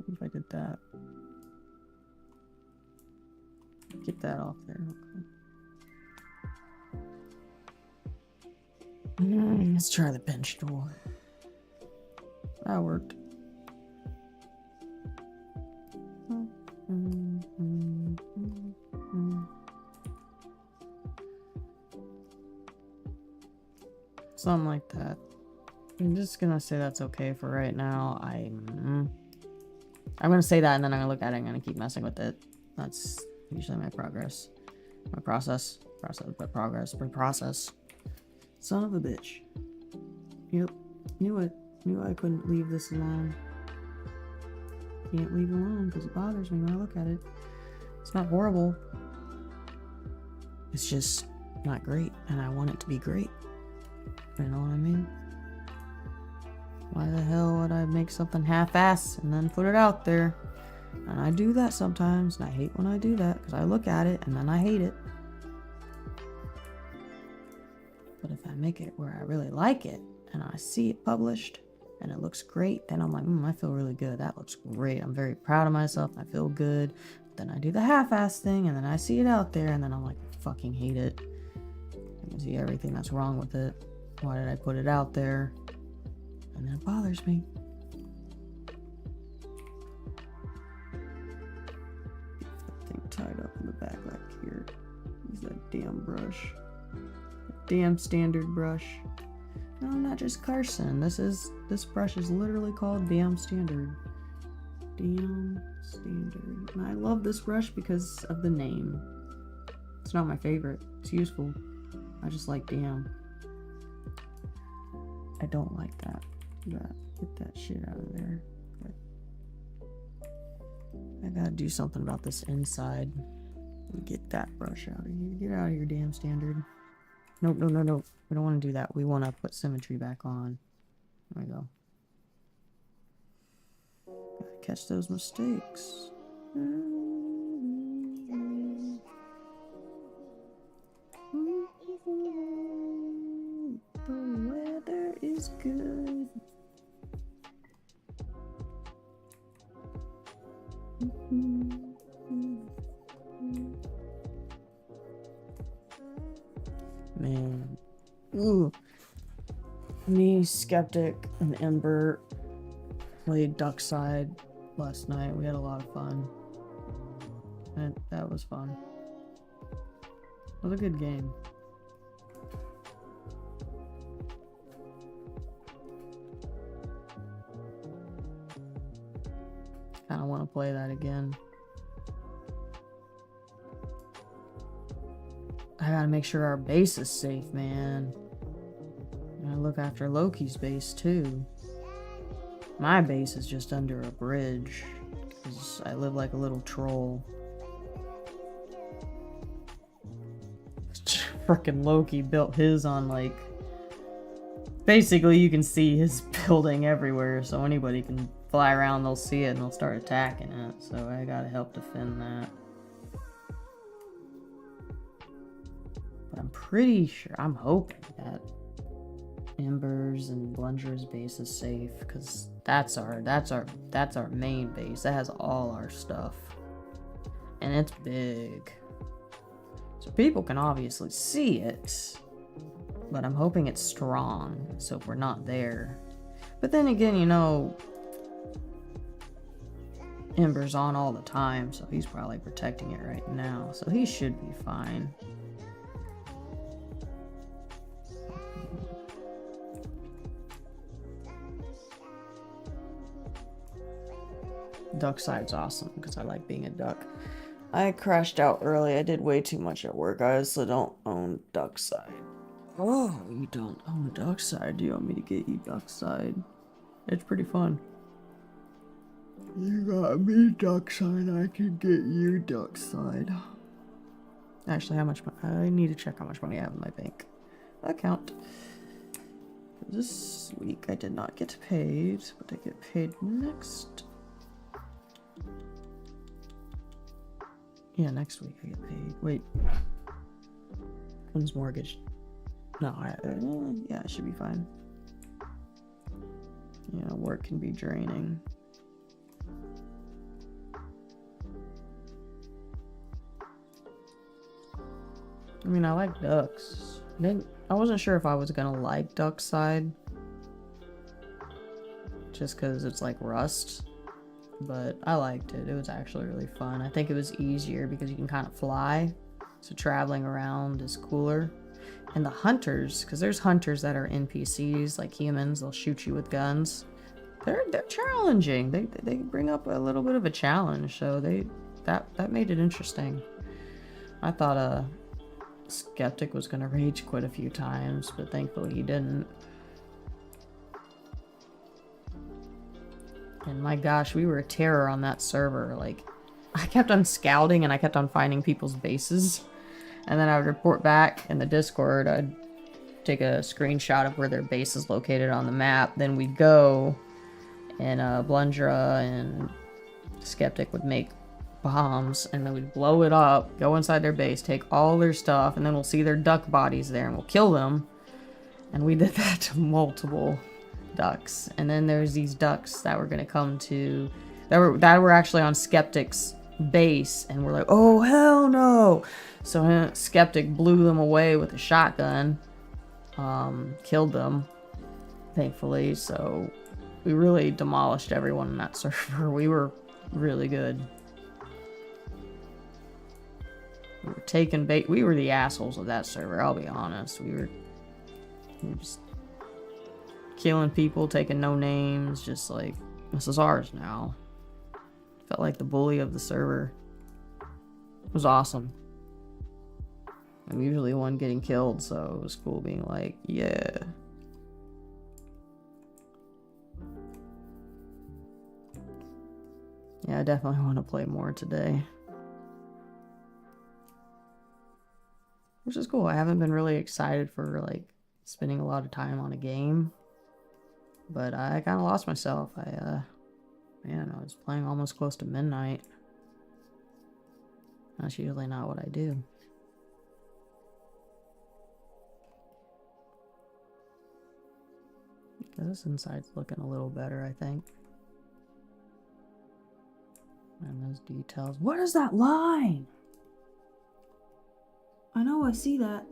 What if I did that? Get that off there. Okay. Let's try the bench tool. That worked. Something like that. I'm just gonna say that's okay for right now. I'm gonna say that, and then I'm gonna look at it and I'm gonna keep messing with it. That's usually my process. Son of a bitch. Yep. Knew I couldn't leave this alone. Can't leave it alone because it bothers me when I look at it. It's not horrible. It's just not great, and I want it to be great. You know what I mean? Why the hell would I make something half-ass and then put it out there? And I do that sometimes, and I hate when I do that because I look at it and then I hate it. But if I make it where I really like it and I see it published and it looks great, then I'm like, I feel really good. That looks great. I'm very proud of myself. I feel good. But then I do the half-ass thing and then I see it out there and then I'm like, I fucking hate it. I can see everything that's wrong with it. Why did I put it out there? And then it bothers me. Get that thing tied up in the back like here. Use that damn brush. That damn standard brush. No, I'm not just Carson. This brush is literally called Damn Standard. Damn Standard. And I love this brush because of the name. It's not my favorite. It's useful. I just like damn. I don't like that. Get that shit out of there. I gotta do something about this inside. Get that brush out of here. Get out of here, damn standard. Nope, no. We don't want to do that. We want to put symmetry back on. There we go. Gotta catch those mistakes. The weather is good. Man. Ooh. Me, Skeptic, and Ember played Duckside last night. We had a lot of fun. And that was fun. It was a good game. I don't want to play that again. I gotta make sure our base is safe, man. I gotta look after Loki's base too. My base is just under a bridge because I live like a little troll. Frickin' Loki built his on like... Basically you can see his building everywhere, so anybody can fly around, they'll see it and they'll start attacking it. So I gotta help defend that. But I'm pretty sure, I'm hoping that Ember's and Blunger's base is safe, because that's our main base. That has all our stuff. And it's big. So people can obviously see it. But I'm hoping it's strong, so if we're not there. But then again, you know, Ember's on all the time, so he's probably protecting it right now. So he should be fine. Duck side's awesome because I like being a duck. I crashed out early. I did way too much at work. I also don't own Duckside. Oh, you don't own Duckside? Do you want me to get you Duckside? It's pretty fun. You got me Duckside, I can get you Duckside. Actually, how much money? I need to check how much money I have in my bank account. This week I did not get paid, but I get paid next. Yeah, next week I get paid. Wait. When's mortgage? No, yeah, it should be fine. Yeah, work can be draining. I mean, I like ducks. I wasn't sure if I was gonna like Duckside, just because it's like Rust, but I liked it. It was actually really fun. I think it was easier because you can kind of fly, so traveling around is cooler. And the hunters, because there's hunters that are NPCs, like humans, they'll shoot you with guns. They're challenging. They bring up a little bit of a challenge, so that made it interesting. I thought Skeptic was gonna rage quit a few times, but thankfully he didn't. And my gosh, we were a terror on that server. Like, I kept on scouting and I kept on finding people's bases. And then I would report back in the Discord. I'd take a screenshot of where their base is located on the map. Then we'd go, and Blundra and Skeptic would make bombs, and then we'd blow it up, go inside their base, take all their stuff, and then we'll see their duck bodies there, and we'll kill them. And we did that to multiple ducks. And then there's these ducks that were gonna come to, that were actually on Skeptic's base, and we're like, oh hell no! So Skeptic blew them away with a shotgun, killed them, thankfully. So we really demolished everyone in that server. We were really good. We were taking bait. We were the assholes of that server, I'll be honest. We were just killing people, taking no names, just like, this is ours now. Felt like the bully of the server. It was awesome. I'm usually the one getting killed, so it was cool being like, yeah. Yeah, I definitely want to play more today. Which is cool. I haven't been really excited for like spending a lot of time on a game. But I kind of lost myself. Man, I was playing almost close to midnight. That's usually not what I do. This inside's looking a little better, I think. And those details. What is that line? I know, I see that.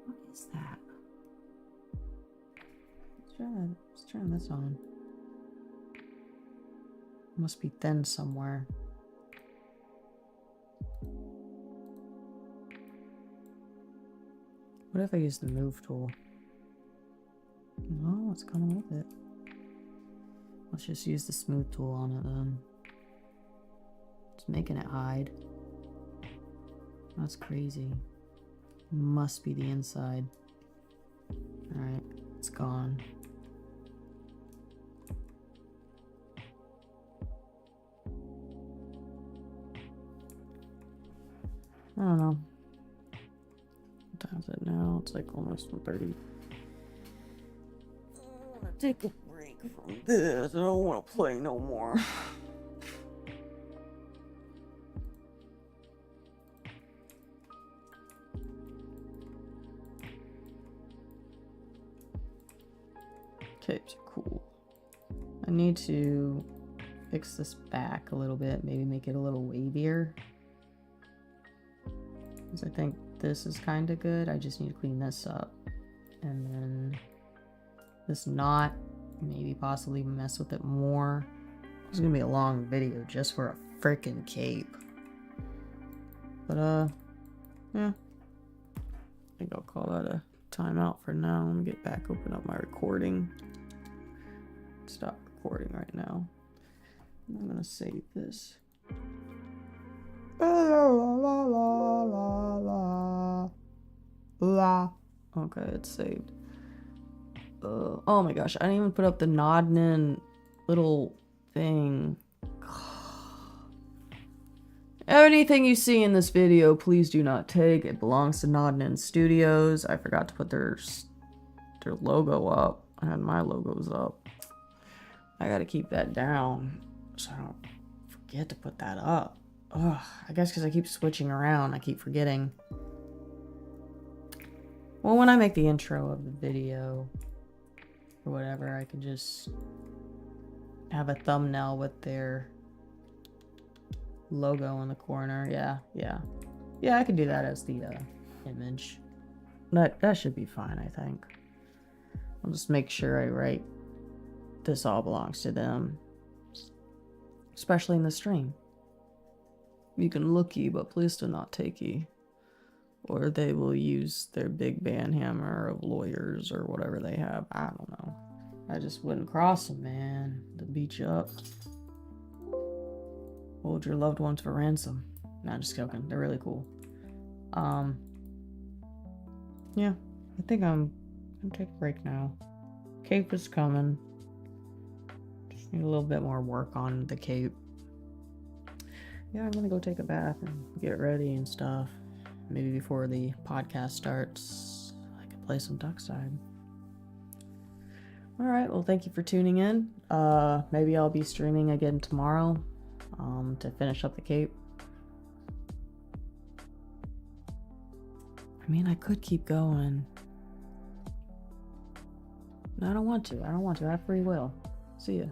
What is that? Let's turn this on. It must be thin somewhere. What if I use the move tool? No, it's coming with it. Let's just use the smooth tool on it then. It's making it hide. That's crazy. Must be the inside. Alright, it's gone. I don't know. What time is it now? It's like almost 1:30. I want to take a break from this. I don't want to play no more. Capes are cool. I need to fix this back a little bit. Maybe make it a little wavier. Because I think this is kind of good. I just need to clean this up. And then this knot, maybe possibly mess with it more. It's gonna be a long video just for a freaking cape. But yeah. I think I'll call that a timeout for now. Let me get back, open up my recording. Stop recording right now. I'm gonna save this. Okay, it's saved. Oh my gosh, I didn't even put up the Nodnin little thing. Anything you see in this video, please do not take. It belongs to Nodnin Studios. I forgot to put their logo up. I had my logos up. I gotta keep that down so I don't forget to put that up. Ugh, I guess because I keep switching around, I keep forgetting. Well, when I make the intro of the video or whatever, I can just have a thumbnail with their logo in the corner. Yeah, I could do that as the image. That should be fine, I think. I'll just make sure I write this all belongs to them, especially in the stream. You can looky, but please do not takey, or they will use their big band hammer of lawyers or whatever they have. I don't know. I just wouldn't cross them, man. They'll beat you up. Hold your loved ones for ransom. Nah, just joking. They're really cool. Yeah, I think I'm gonna take a break now. Cape is coming. Just need a little bit more work on the cape. Yeah, I'm gonna go take a bath and get ready and stuff. Maybe before the podcast starts, I can play some Duckside. Alright, well, thank you for tuning in. Maybe I'll be streaming again tomorrow to finish up the cape. I mean, I could keep going. No, I don't want to. I have free will. See ya.